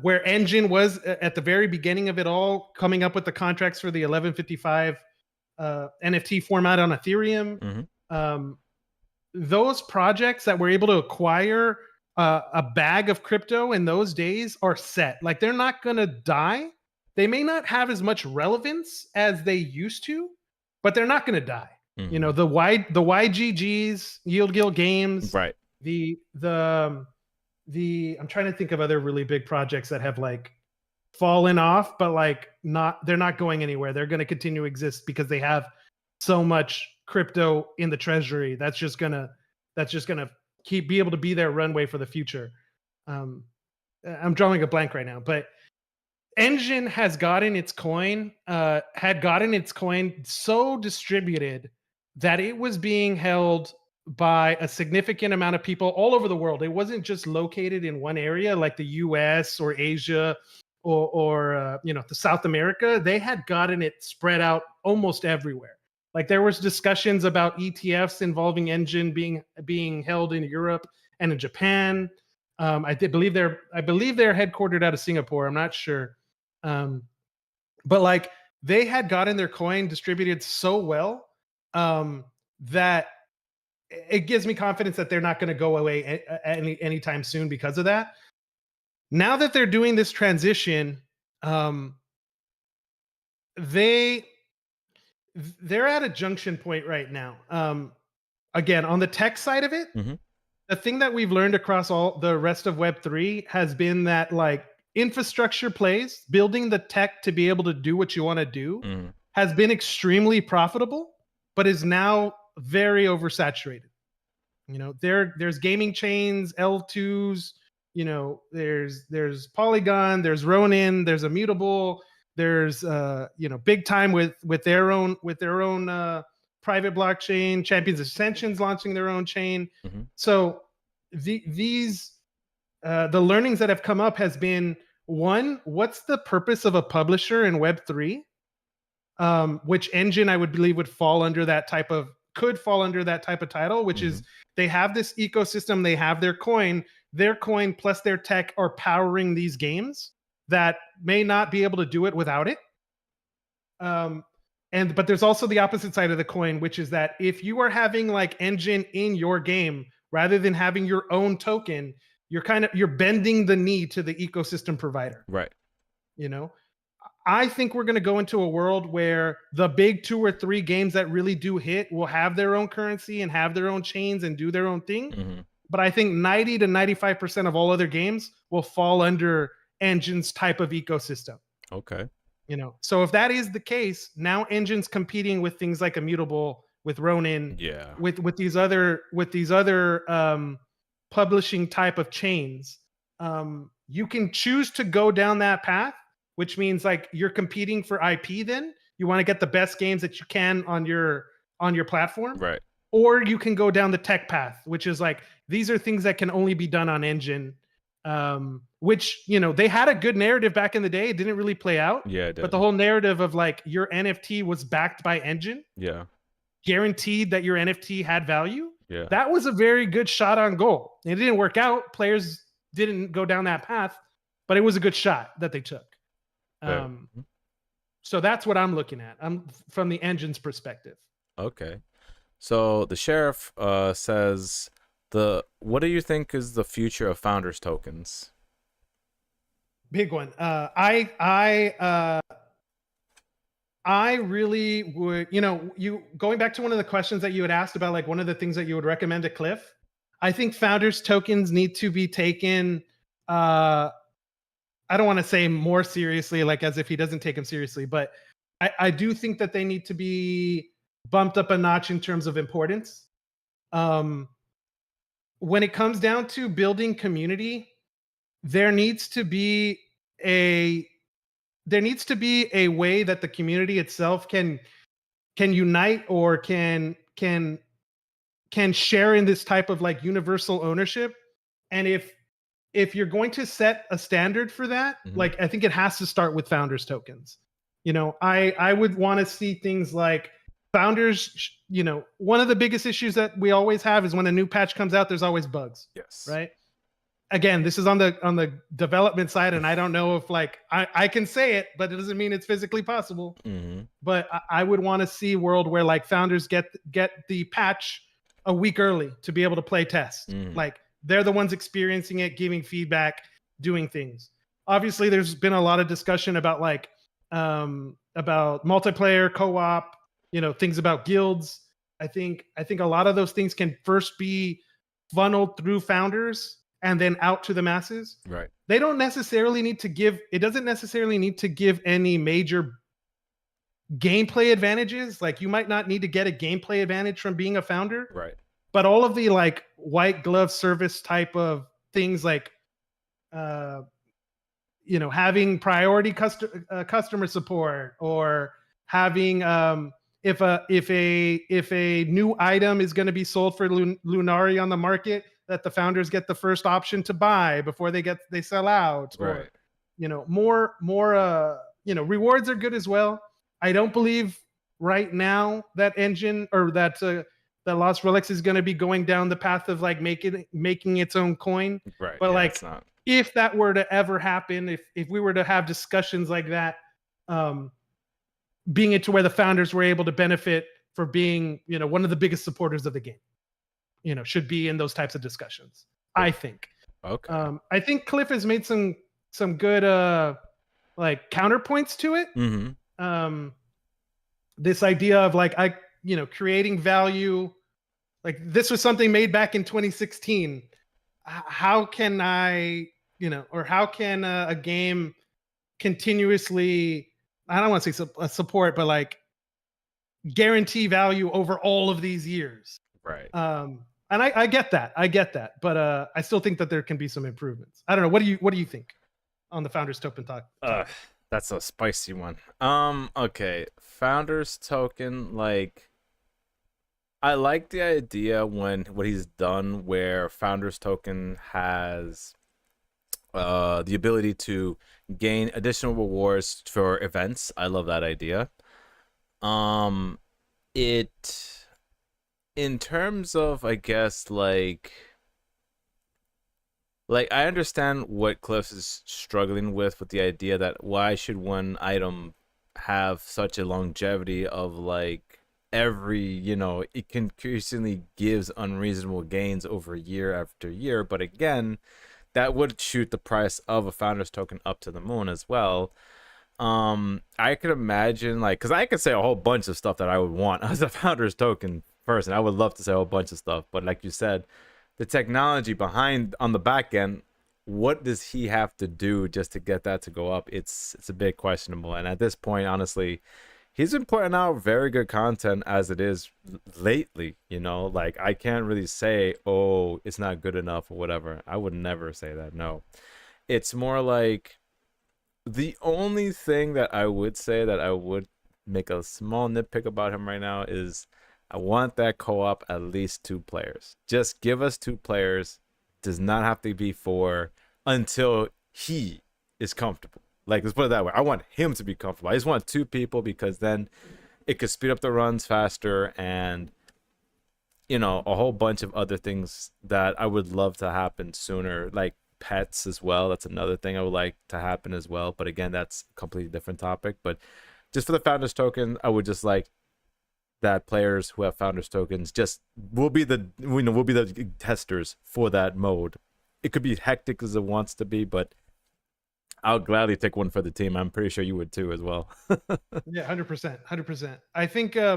where Engine was at the very beginning of it all, coming up with the contracts for the 1155 NFT format on Ethereum. Hmm. Um, those projects that were able to acquire a bag of crypto in those days are set. Like, they're not going to die. They may not have as much relevance as they used to, but they're not going to die. Hmm. The YGGs, Yield Guild Games, Right. the I'm trying to think of other really big projects that have like fallen off, but like they're not going anywhere. They're going to continue to exist because they have so much crypto in the treasury. That's just gonna be able to be their runway for the future. Um, I'm drawing a blank right now, but Engine had gotten its coin so distributed that it was being held by a significant amount of people all over the world. It wasn't just located in one area like the US or Asia or the South America. They had gotten it spread out almost everywhere. Like, there was discussions about ETFs involving Engine being held in Europe and in Japan. I believe they're headquartered out of Singapore. I'm not sure. Um, but like, they had gotten their coin distributed so well, that it gives me confidence that they're not going to go away anytime soon because of that. Now that they're doing this transition, um, they they're at a junction point right now. Again, on the tech side of it, Hmm. the thing that we've learned across all the rest of Web3 has been that, like, infrastructure plays, building the tech to be able to do what you want to do, Hmm. has been extremely profitable, but is now very oversaturated. There's gaming chains, L2s, there's Polygon, there's Ronin, there's Immutable, there's big time with their own private blockchain, Champions Ascension's launching their own chain. Hmm. So the learnings that have come up has been, one, what's the purpose of a publisher in Web3? Which Engine, I would believe, could fall under that type of title, which Hmm. is, they have this ecosystem, they have their coin plus their tech are powering these games that may not be able to do it without it. Um, but there's also the opposite side of the coin, which is that if you are having like Engine in your game rather than having your own token, you're bending the knee to the ecosystem provider. Right. You know, I think we're going to go into a world where the big 2 or 3 games that really do hit will have their own currency and have their own chains and do their own thing. Mm-hmm. But I think 90 to 95% of all other games will fall under Engine's type of ecosystem. Okay. So if that is the case, now Engine's competing with things like Immutable, with Ronin, Yeah. with these other publishing type of chains. You can choose to go down that path, which means like you're competing for IP. Then you want to get the best games that you can on your platform, Right. or you can go down the tech path, which is like these are things that can only be done on Engine. Which they had a good narrative back in the day. It didn't really play out. Yeah, it But did. the whole narrative of like your NFT was backed by Engine, Yeah. guaranteed that your NFT had value. Yeah. That was a very good shot on goal. It didn't work out. Players didn't go down that path, but it was a good shot that they took. So that's what I'm looking at. I'm from the Engine's perspective. Okay. So the sheriff says what do you think is the future of founders tokens? Big one. I really would, you going back to one of the questions that you had asked about, like one of the things that you would recommend to Cliff. I think founders tokens need to be taken. I don't want to say more seriously, like as if he doesn't take them seriously, but I do think that they need to be bumped up a notch in terms of importance. When it comes down to building community, there needs to be a way that the community itself can unite or can share in this type of like universal ownership. And if you're going to set a standard for that, like I think it has to start with founders tokens. I would want to see things like founders, one of the biggest issues that we always have is when a new patch comes out, there's always bugs. Yes. Right. Again, this is on the development side, and I don't know if like I can say it, but it doesn't mean it's physically possible. But I would want to see a world where like founders get the patch a week early to be able to play test. Like they're the ones experiencing it, giving feedback, doing things. Obviously, there's been a lot of discussion about like about multiplayer, co-op, things about guilds. I think a lot of those things can first be funneled through founders and then out to the masses. Right. They don't necessarily need to give, it doesn't necessarily need to give any major gameplay advantages. Like you might not need to get a gameplay advantage from being a founder. Right. But all of the like white glove service type of things like, having priority customer support, or having, if a new item is going to be sold for Lunari on the market, that the founders get the first option to buy before they sell out. Right. Or, more, rewards are good as well. I don't believe right now that Engine or that Lost Relics is going to be going down the path of like making its own coin. Right. But yeah, like, if that were to ever happen, if we were to have discussions like that, being it to where the founders were able to benefit for being, one of the biggest supporters of the game, should be in those types of discussions. I think. Okay. I think Cliff has made some good like counterpoints to it. This idea of like creating value, like this was something made back in 2016. How can I, or how can a game continuously, I don't want to say support, but like guarantee value over all of these years? Right. And I get that, but I still think that there can be some improvements. I don't know. What do you think on the founders token talk? That's a spicy one. Okay, founders token, like I like the idea when what he's done, where founders token has the ability to gain additional rewards for events. I love that idea. It, in terms of, I guess, like I understand what Cliff is struggling with the idea that why should one item have such a longevity of like every, it increasingly gives unreasonable gains over year after year. But again, that would shoot the price of a founder's token up to the moon as well. I could imagine, like, because I could say a whole bunch of stuff that I would want as a founder's token person. I would love to say a whole bunch of stuff, but like you said, the technology behind on the back end, what does he have to do just to get that to go up? It's a bit questionable. And at this point, honestly, he's been putting out very good content as it is lately. You know, like I can't really say, oh, it's not good enough or whatever. I would never say that. No, it's more like the only thing that I would say that I would make a small nitpick about him right now is I want that co-op at least 2 players. Just give us 2 players. Does not have to be 4 until he is comfortable. Like, let's put it that way. I want him to be comfortable. I just want 2 people because then it could speed up the runs faster and, you know, a whole bunch of other things that I would love to happen sooner, like pets as well. That's another thing I would like to happen as well. But again, that's a completely different topic. But just for the founders token, I would just like that players who have founders tokens just will be the will be the testers for that mode. It could be hectic as it wants to be, but I'll gladly take one for the team. I'm pretty sure you would too as well. Yeah, 100%, 100%. I think I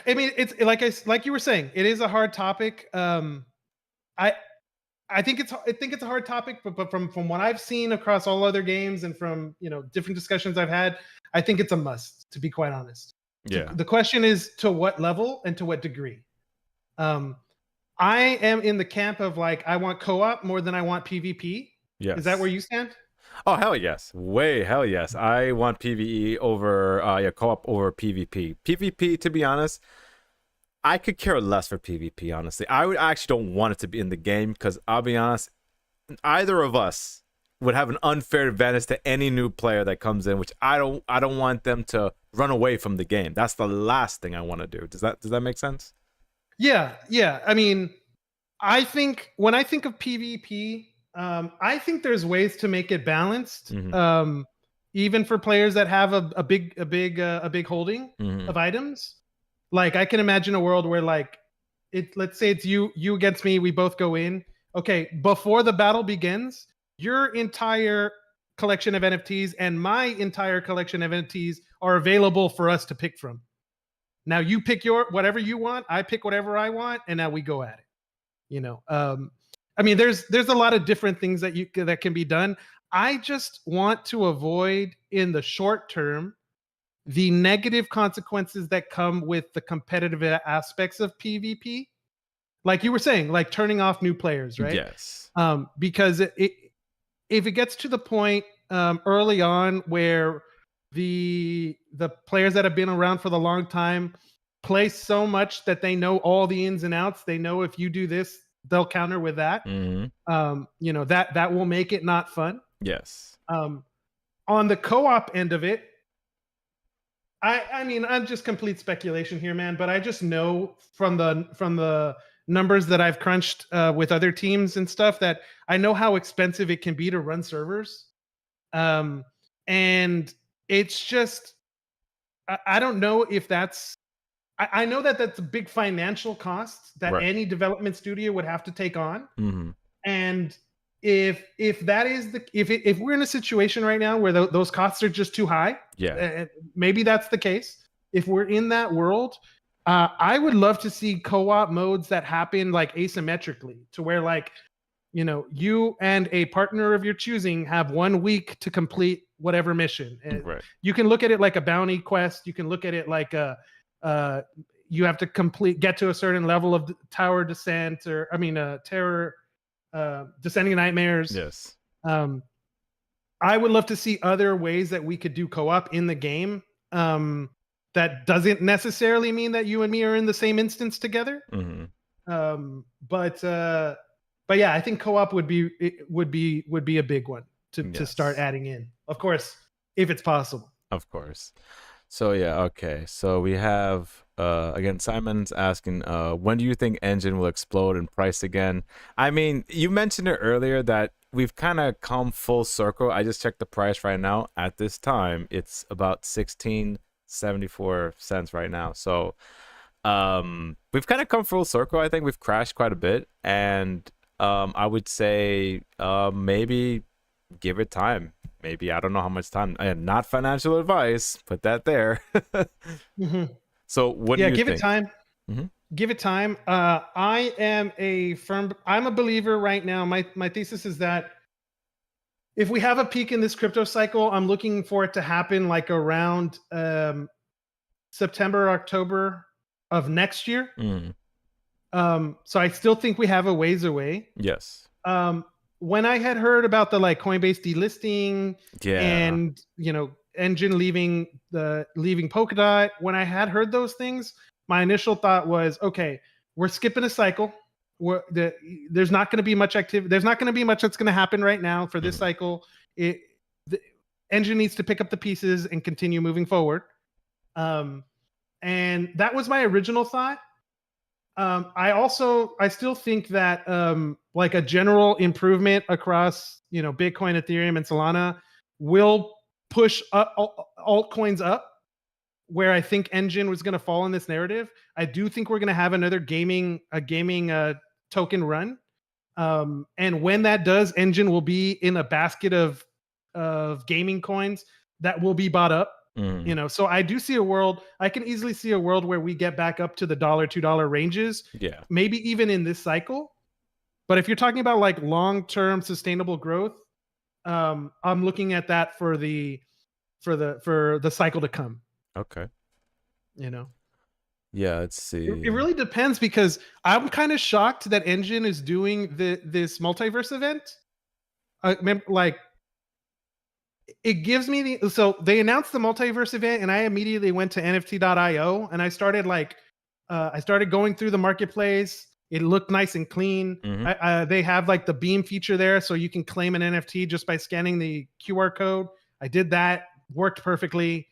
mean, it's like you were saying, it is a hard topic. I I think it's a hard topic, but from what I've seen across all other games and from, you know, different discussions I've had, I think it's a must, to be quite honest. Yeah. The question is to what level and to what degree. Um, I am in the camp of like I want co-op more than I want PvP. Yes. Is that where you stand? Oh hell yes, way hell yes. I want PVE over co-op over PvP. PvP, to be honest, I could care less for PvP. Honestly, I actually don't want it to be in the game because I'll be honest, either of us would have an unfair advantage to any new player that comes in, which I don't want them to run away from the game. That's the last thing I want to do. Does that make sense? Yeah, yeah. I mean, I think when I think of PvP, I think there's ways to make it balanced, even for players that have a big holding of items. Like I can imagine a world where like let's say it's you against me, we both go in. Okay, before the battle begins, your entire collection of NFTs and my entire collection of NFTs are available for us to pick from. Now you pick your whatever you want, I pick whatever I want, and now we go at it. You know, I mean, there's a lot of different things that can be done. I just want to avoid in the short term the negative consequences that come with the competitive aspects of PvP. Like you were saying, like turning off new players, right? Yes. Because if it gets to the point early on where the players that have been around for the long time play so much that they know all the ins and outs, they know if you do this, they'll counter with that. You know, that will make it not fun. Yes. On the co-op end of it, I mean, I'm just complete speculation here, man. But I just know from the numbers that I've crunched with other teams and stuff that I know how expensive it can be to run servers, and it's just I don't know if that's. I know that that's a big financial cost that any development studio would have to take on, and if that is if we're in a situation right now where those costs are just too high, maybe that's the case. If we're in that world, I would love to see co-op modes that happen like asymmetrically, to where like, you know, you and a partner of your choosing have 1 week to complete whatever mission. You can look at it like a bounty quest. You can look at it like a you have to get to a certain level of tower descent, or terror descending nightmares. Yes. I would love to see other ways that we could do co-op in the game. That doesn't necessarily mean that you and me are in the same instance together. But yeah, I think co-op would be a big one to start adding in. Of course, if it's possible. Of course. So yeah, okay. So we have again, Simon's asking, when do you think Engine will explode in price again? I mean, you mentioned it earlier that we've kind of come full circle. I just checked the price right now. At this time, it's about 16.74 cents right now. So we've kind of come full circle. I think we've crashed quite a bit, and I would say maybe give it time. Maybe I don't know how much time. Not financial advice. Put that there. Hmm. So what do Yeah, you give it think? time. Hmm. Give it time. I'm a believer right now. My thesis is that if we have a peak in this crypto cycle, I'm looking for it to happen like around September, October of next year. Mm, So I still think we have a ways away. yes. Um, when I had heard about the like Coinbase delisting Yeah. and Engine leaving Polkadot, when I had heard those things, my initial thought was, okay, we're skipping a cycle. There's not going to be much activity. There's not going to be much that's going to happen right now for this Mm, cycle. The Engine needs to pick up the pieces and continue moving forward. Um, and that was my original thought. I still think that like a general improvement across Bitcoin, Ethereum, and Solana will push altcoins up. Where I think Engine was going to fall in this narrative, I do think we're going to have another gaming token run. And when that does, Engine will be in a basket of gaming coins that will be bought up. mm, So I do see a world. I can easily see a world where we get back up to the $2 ranges, yeah. maybe even in this cycle. But if you're talking about like long-term sustainable growth, I'm looking at that for the cycle to come. Okay. You know, Yeah. Let's it see. really depends because I'm kind of shocked that Engine is doing this multiverse event. Like it gives me so they announced the multiverse event and I immediately went to nft.io and I started going through the marketplace. It looked nice and clean. Hmm. They have like the beam feature there so you can claim an NFT just by scanning the QR code. I did that, worked perfectly.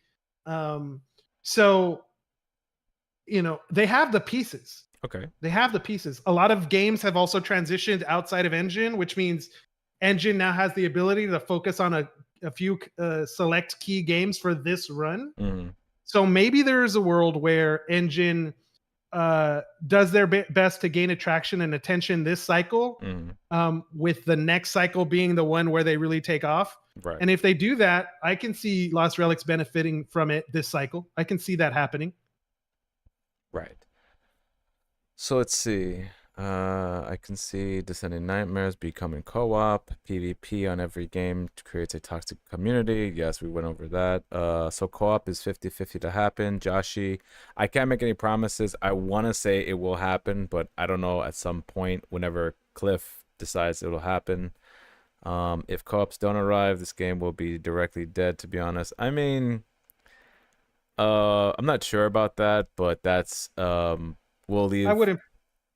So they have the pieces. Okay. They have the pieces. A lot of games have also transitioned outside of Engine, which means Engine now has the ability to focus on a few select key games for this run. Mm, So maybe there is a world where Engine does their best to gain attraction and attention this cycle, mm, with the next cycle being the one where they really take off. right. And if they do that, I can see Lost Relics benefiting from it this cycle. I can see that happening. Right. So let's see. I can see Descending Nightmares becoming co-op. PvP on every game creates a toxic community. Yes, we went over that. So co-op is 50-50 to happen. Joshi, I can't make any promises. I want to say it will happen, but I don't know at some point whenever Cliff decides it'll happen. If co-ops don't arrive, this game will be directly dead, to be honest. I mean, I'm not sure about that, but that's we'll I leave. wouldn't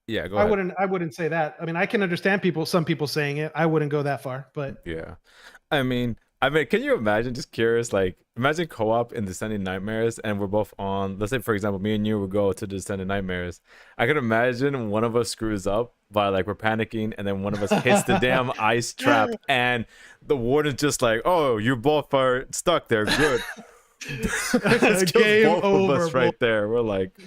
Yeah, go I ahead. wouldn't I wouldn't say that. I mean, I can understand some people saying it. I wouldn't go that far, but Yeah. I mean, can you imagine, just curious, like imagine co-op in Descending Nightmares and we're both on, let's say for example, me and you would go to Descending Nightmares. I could imagine one of us screws up by like we're panicking and then one of us hits the damn ice trap and the warden's just like, oh, you both are stuck there. Good. Just kills game both of over. us right there. We're like,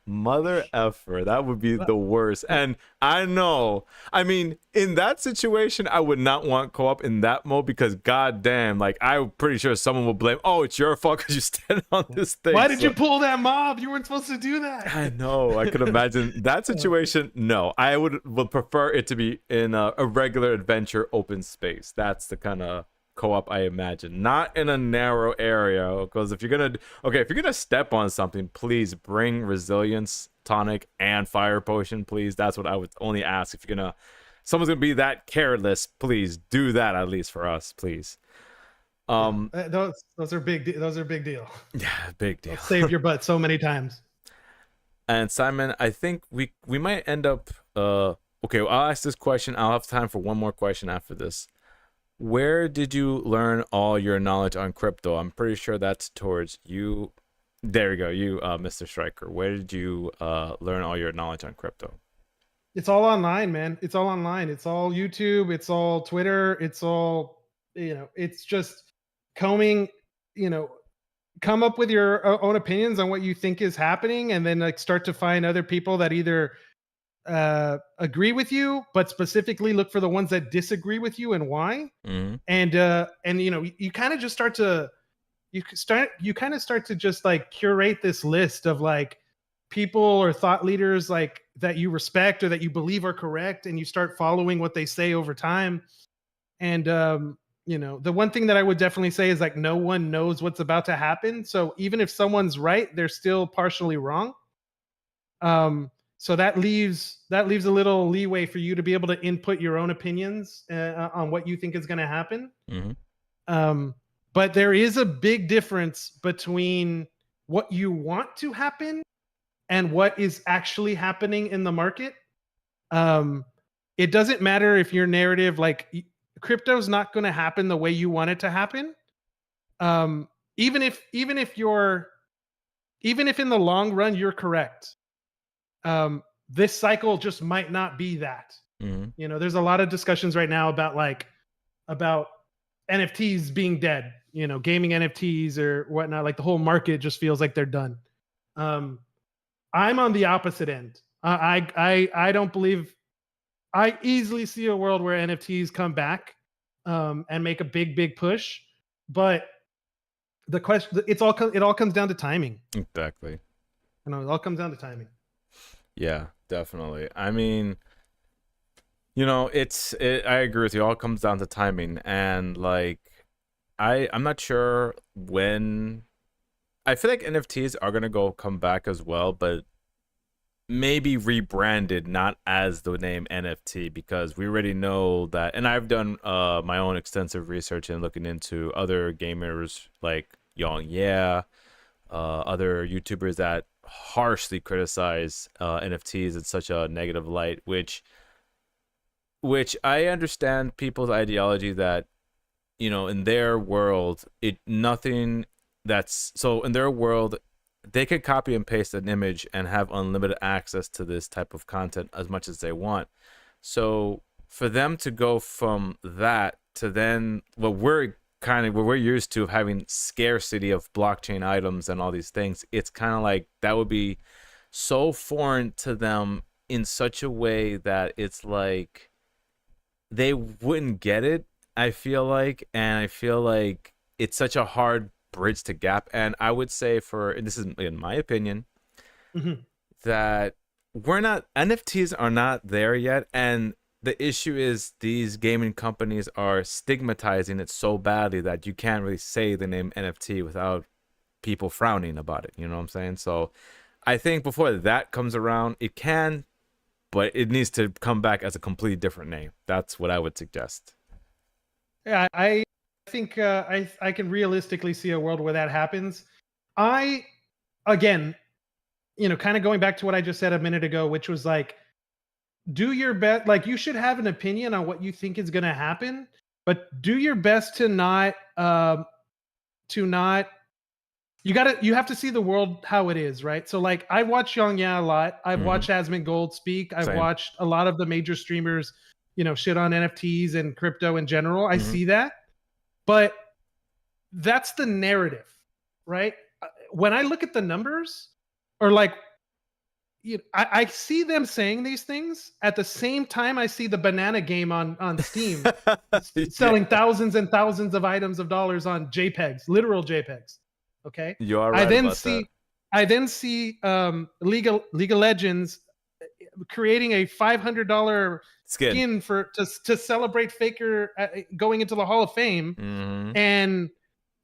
mother effer, that would be the worst. And I know, I mean, in that situation, I would not want co-op in that mode because goddamn, like I'm pretty sure someone will blame, oh, it's your fault because you stand on this thing. Why did you pull that mob? You weren't supposed to do that. I know. I could imagine that situation. No, I would prefer it to be in a regular adventure open space. That's the kind of co-op I imagine, not in a narrow area. Because if you're gonna step on something, please bring resilience tonic and fire potion, please. That's what I would only ask. If someone's gonna be that careless, please do that at least for us, please. Those are big. Those are big deal. Yeah, big deal. Saved your butt so many times. And Simon, I think we might end up. Okay, well, I'll ask this question. I'll have time for one more question after this. Where did you learn all your knowledge on crypto? I'm pretty sure that's towards you. There you go, you, Mr. Striker. Where did you learn all your knowledge on crypto? It's all online, man. It's all online. It's all YouTube. It's all Twitter. It's all It's just combing. Come up with your own opinions on what you think is happening, and then like start to find other people that either agree with you, but specifically look for the ones that disagree with you and why. Mm-hmm. And you know, you kind of just start to you kind of start to just like curate this list of like people or thought leaders like that you respect or that you believe are correct, and you start following what they say over time. And you know, the one thing that I would definitely say is like no one knows what's about to happen, so even if someone's right, they're still partially wrong. So that leaves a little leeway for you to be able to input your own opinions on what you think is going to happen. Mm-hmm. um, but there is a big difference between what you want to happen and what is actually happening in the market. um, it doesn't matter if your narrative like crypto's not going to happen the way you want it to happen. um, even if in the long run you're correct, this cycle just might not be that. Mm-hmm. You know, there's a lot of discussions right now about about NFTs being dead. You know, gaming NFTs or whatnot. Like the whole market just feels like they're done. Um, I'm on the opposite end. I don't believe. I easily see a world where NFTs come back and make a big push, but the question it all comes down to timing. Exactly. You know, it all comes down to timing. Yeah, definitely. I mean, you know, I agree with you. It all comes down to timing, and like, I'm not sure when. I feel like NFTs are gonna come back as well, but maybe rebranded, not as the name NFT, because we already know that. And I've done my own extensive research and looking into other gamers like Young Yeah, other YouTubers that harshly criticize NFTs in such a negative light, which I understand people's ideology that, you know, in their world, in their world, they could copy and paste an image and have unlimited access to this type of content as much as they want. So for them to go from that to then what we're used to, having scarcity of blockchain items and all these things, it's kind of like that would be so foreign to them in such a way that it's like they wouldn't get it, I feel like. And I feel like it's such a hard bridge to gap. And I would say, and this is in my opinion, Mhm. that NFTs are not there yet. And the issue is these gaming companies are stigmatizing it so badly that you can't really say the name NFT without people frowning about it. You know what I'm saying? So I think before that comes around, it can, but it needs to come back as a completely different name. That's what I would suggest. Yeah, I think I can realistically see a world where that happens. I again, you know, kind of going back to what I just said a minute ago, which was like, do your best. Like, you should have an opinion on what you think is going to happen, but do your best to not to not. You have to see the world how it is, right? So like, I watch Young Ya a lot. I've Mhm. watched Asmon Gold speak. I've Same. watched a lot of the major streamers, you know, shit on NFTs and crypto in general. I Mhm. see that. But that's the narrative, right? When I look at the numbers, or like, I see them saying these things at the same time I see the banana game on Steam Yeah, selling thousands and thousands of items of dollars on JPEGs, literal JPEGs. Okay, you are I right then about that. see I then see League of Legends creating a $500 Skin. skin to celebrate Faker going into the Hall of Fame, Mhm.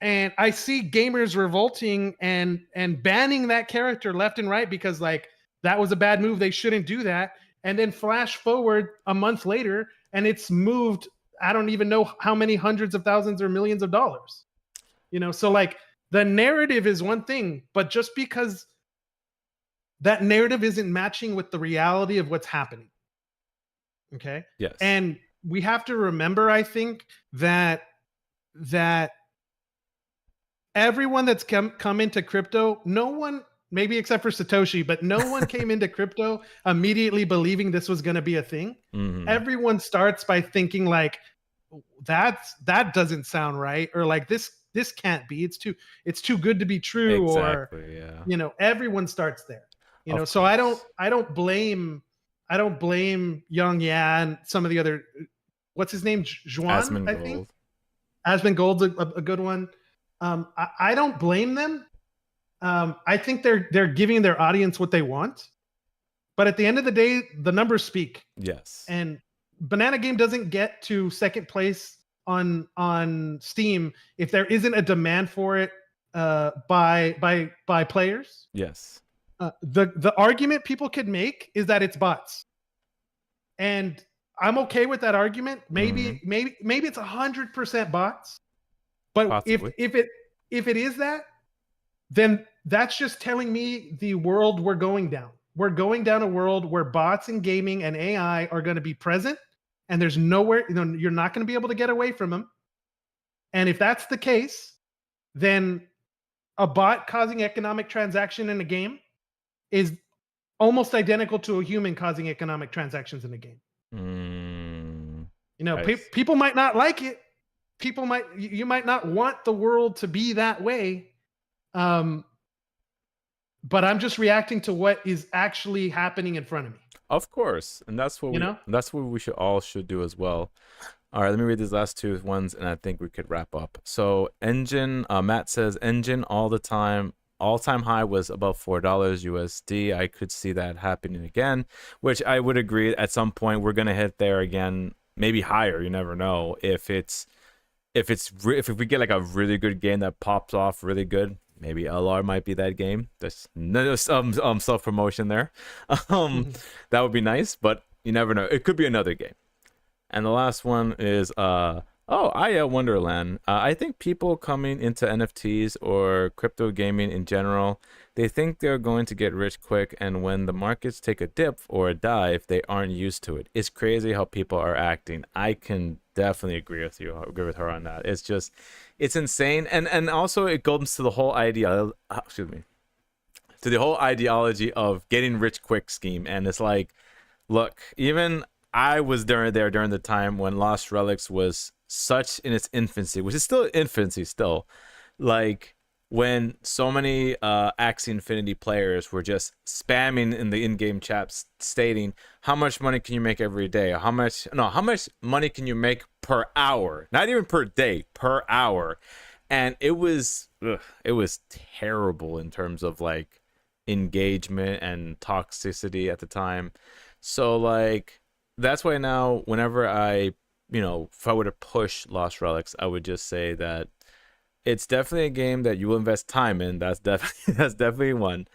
and I see gamers revolting and banning that character left and right because like that was a bad move. They shouldn't do that. And then flash forward a month later, and it's moved. I don't even know how many hundreds of thousands or millions of dollars. You know, so like the narrative is one thing, but just because that narrative isn't matching with the reality of what's happening. Okay. Yes. And we have to remember, I think, that everyone that's come into crypto, no one, maybe except for Satoshi, but no one came into crypto immediately believing this was going to be a thing. Mhm. Everyone starts by thinking like, that doesn't sound right, or like this can't be. It's too good to be true, or Exactly. Yeah. you know, everyone starts there. You know, Of so I don't course. I don't blame I don't blame Young Ya and some of the other. What's his name? Juan, I think. Asmongold. Asmongold's a good one. I don't blame them. I think they're giving their audience what they want, but at the end of the day, the numbers speak. Yes. And Banana Game doesn't get to second place on Steam if there isn't a demand for it by players. Yes. The argument people could make is that it's bots, and I'm okay with that argument. Mhm. Maybe it's 100% bots, but Possibly. if it is that, then that's just telling me the world we're going down. We're going down a world where bots and gaming and AI are going to be present, and there's nowhere, you're not going to be able to get away from them. And if that's the case, then a bot causing economic transaction in a game is almost identical to a human causing economic transactions in a game. Mm, Pe- people might not like it. You might not want the world to be that way. But I'm just reacting to what is actually happening in front of me. Of course, and that's what we should do as well. All right, let me read these last two ones, and I think we could wrap up. So, Engine, Matt says, Engine all-time high was above $4 USD. I could see that happening again, which I would agree. At some point, we're gonna hit there again, maybe higher. You never know if if we get like a really good game that pops off really good. Maybe LR might be that game. There's no self promotion there. That would be nice, but you never know. It could be another game. And the last one is Aya Wonderland. I think people coming into NFTs or crypto gaming in general, they think they're going to get rich quick, and when the markets take a dip or a dive, they aren't used to it. It's crazy how people are acting. I can definitely agree with you. I agree with her on that. It's insane, and also it goes to the whole idea. Excuse me. To the whole ideology of getting rich quick scheme, and it's like, look, even I was there during the time when Lost Relics was such in its infancy, which is still infancy still, like when so many Axie Infinity players were just spamming in the in-game chats stating how much money can you make every day, how much money can you make per hour, not even per day, per hour. And it was terrible in terms of like engagement and toxicity at the time. So like that's why now whenever if I were to push Lost Relics, I would just say that it's definitely a game that you will invest time in. That's definitely one.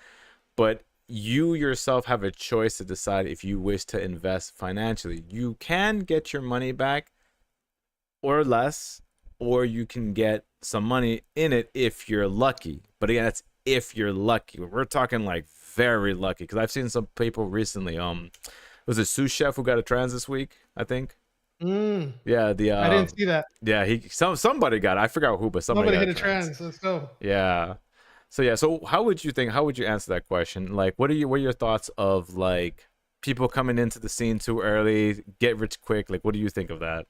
But you yourself have a choice to decide if you wish to invest financially. You can get your money back or less, or you can get some money in it if you're lucky. But again, that's if you're lucky. We're talking like very lucky, because I've seen some people recently. Was it Sous Chef who got a trans this week? I think. Yeah, I didn't see that. yeah, somebody got it. I forgot who, but somebody Nobody got hit a a trans. trans. Let's go. Yeah. So how would you answer that question? Like what are your thoughts of like people coming into the scene too early, get rich quick? Like what do you think of that?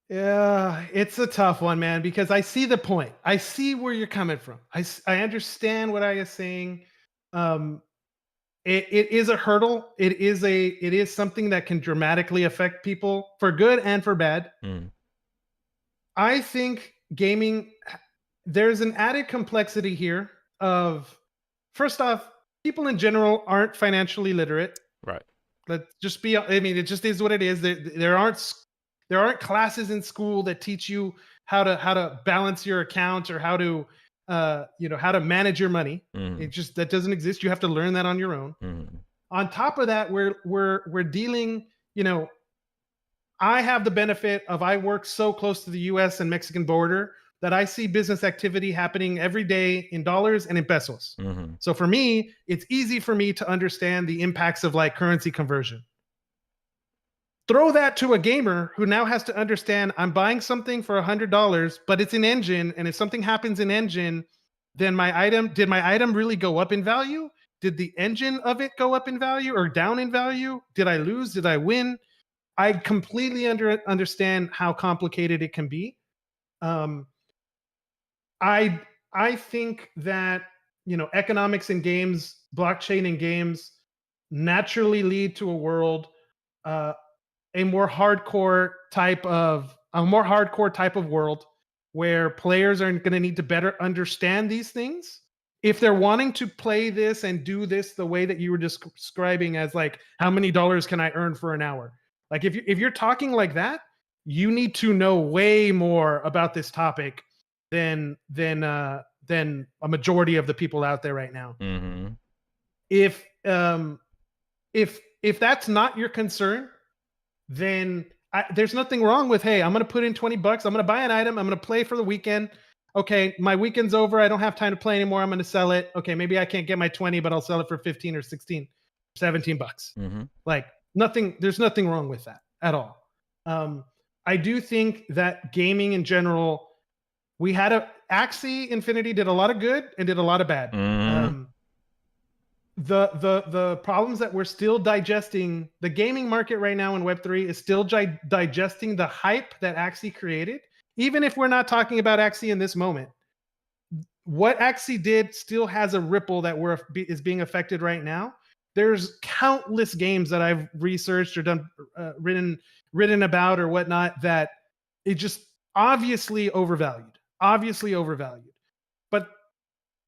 Yeah, it's a tough one, man, because I see the point. I see where you're coming from. I understand what I is saying. Um, it is a hurdle. It is something that can dramatically affect people for good and for bad. Mm, I think gaming, there's an added complexity here of, first off, people in general aren't financially literate. right. Let's just be, I mean, it just is what it is. There aren't classes in school that teach you how to balance your account, or how to manage your money. Mm, That doesn't exist. You have to learn that on your own. mm, On top of that, we're dealing, I have the benefit of, I work so close to the US and Mexican border that I see business activity happening every day in dollars and in pesos. mm, So for me, it's easy for me to understand the impacts of like currency conversion. Throw that to a gamer who now has to understand, I'm buying something for $100, but it's an engine, and if something happens in engine, then did my item really go up in value? Did the engine of it go up in value or down in value? Did I lose? Did I win? I completely understand how complicated it can be. Um, I I think that economics in games, blockchain in games, naturally lead to a world, uh, a more hardcore type of world where players are going to need to better understand these things if they're wanting to play this and do this the way that you were describing, as like how many dollars can I earn for an hour. Like if you're talking like that, you need to know way more about this topic than a majority of the people out there right now. Mm-hmm. If if that's not your concern, then there's nothing wrong with, hey, I'm going to put in $20. I'm going to buy an item. I'm going to play for the weekend. Okay, my weekend's over. I don't have time to play anymore. I'm going to sell it. Okay, maybe I can't get my 20, but I'll sell it for 15 or 16, $17. Mm-hmm. Like there's nothing wrong with that at all. I do think that gaming in general, Axie Infinity did a lot of good and did a lot of bad. Mm-hmm. The problems that we're still digesting, the gaming market right now in Web3 is still digesting the hype that Axie created. Even if we're not talking about Axie in this moment, what Axie did still has a ripple that is being affected right now. There's countless games that I've researched or done, written about or whatnot, that it just obviously overvalued. But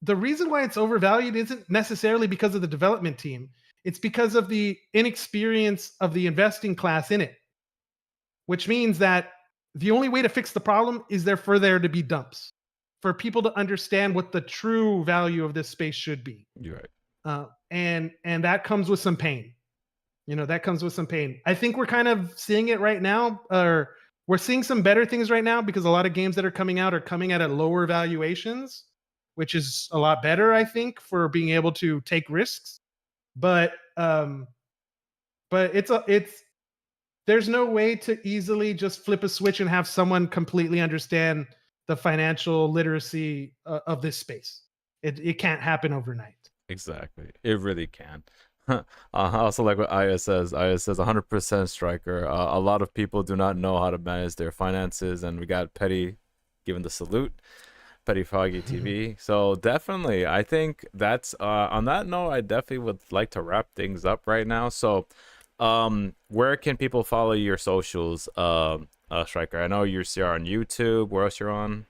the reason why it's overvalued isn't necessarily because of the development team. It's because of the inexperience of the investing class in it, which means that the only way to fix the problem is for there to be dumps, for people to understand what the true value of this space should be. You're right. And that comes with some pain. That comes with some pain. I think we're kind of seeing it right now, or we're seeing some better things right now, because a lot of games that are coming out are coming at lower valuations, which is a lot better, I think, for being able to take risks. But there's no way to easily just flip a switch and have someone completely understand the financial literacy of this space. It can't happen overnight. Exactly. It really can. I also like what Aya says. Aya says 100% striker. A lot of people do not know how to manage their finances, and we got Petty giving the salute. Petty Foggy TV. So definitely, I think that's on that note, I definitely would like to wrap things up right now. So where can people follow your socials, Striker? I know you're on YouTube. Where else you're on?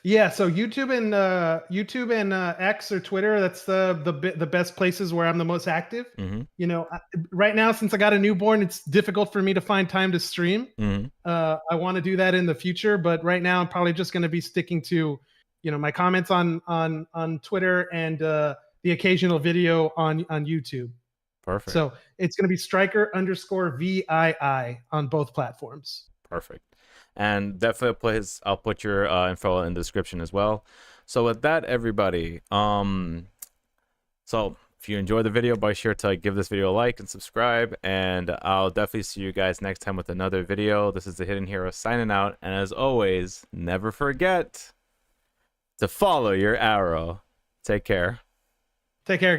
Yeah, so YouTube and X or Twitter, that's the best places where I'm the most active. Mm-hmm. Right now, since I got a newborn, it's difficult for me to find time to stream. Mm-hmm. I want to do that in the future, but right now I'm probably just going to be sticking to, my comments on Twitter and the occasional video on YouTube. Perfect. So it's going to be striker_VII on both platforms. Perfect. And definitely I'll put your info in the description as well. So with that, everybody, so if you enjoyed the video, be sure to give this video a like and subscribe, and I'll definitely see you guys next time with another video. This is the Hidden Hero signing out, and as always, never forget to follow your arrow. Take care. Take care, guys.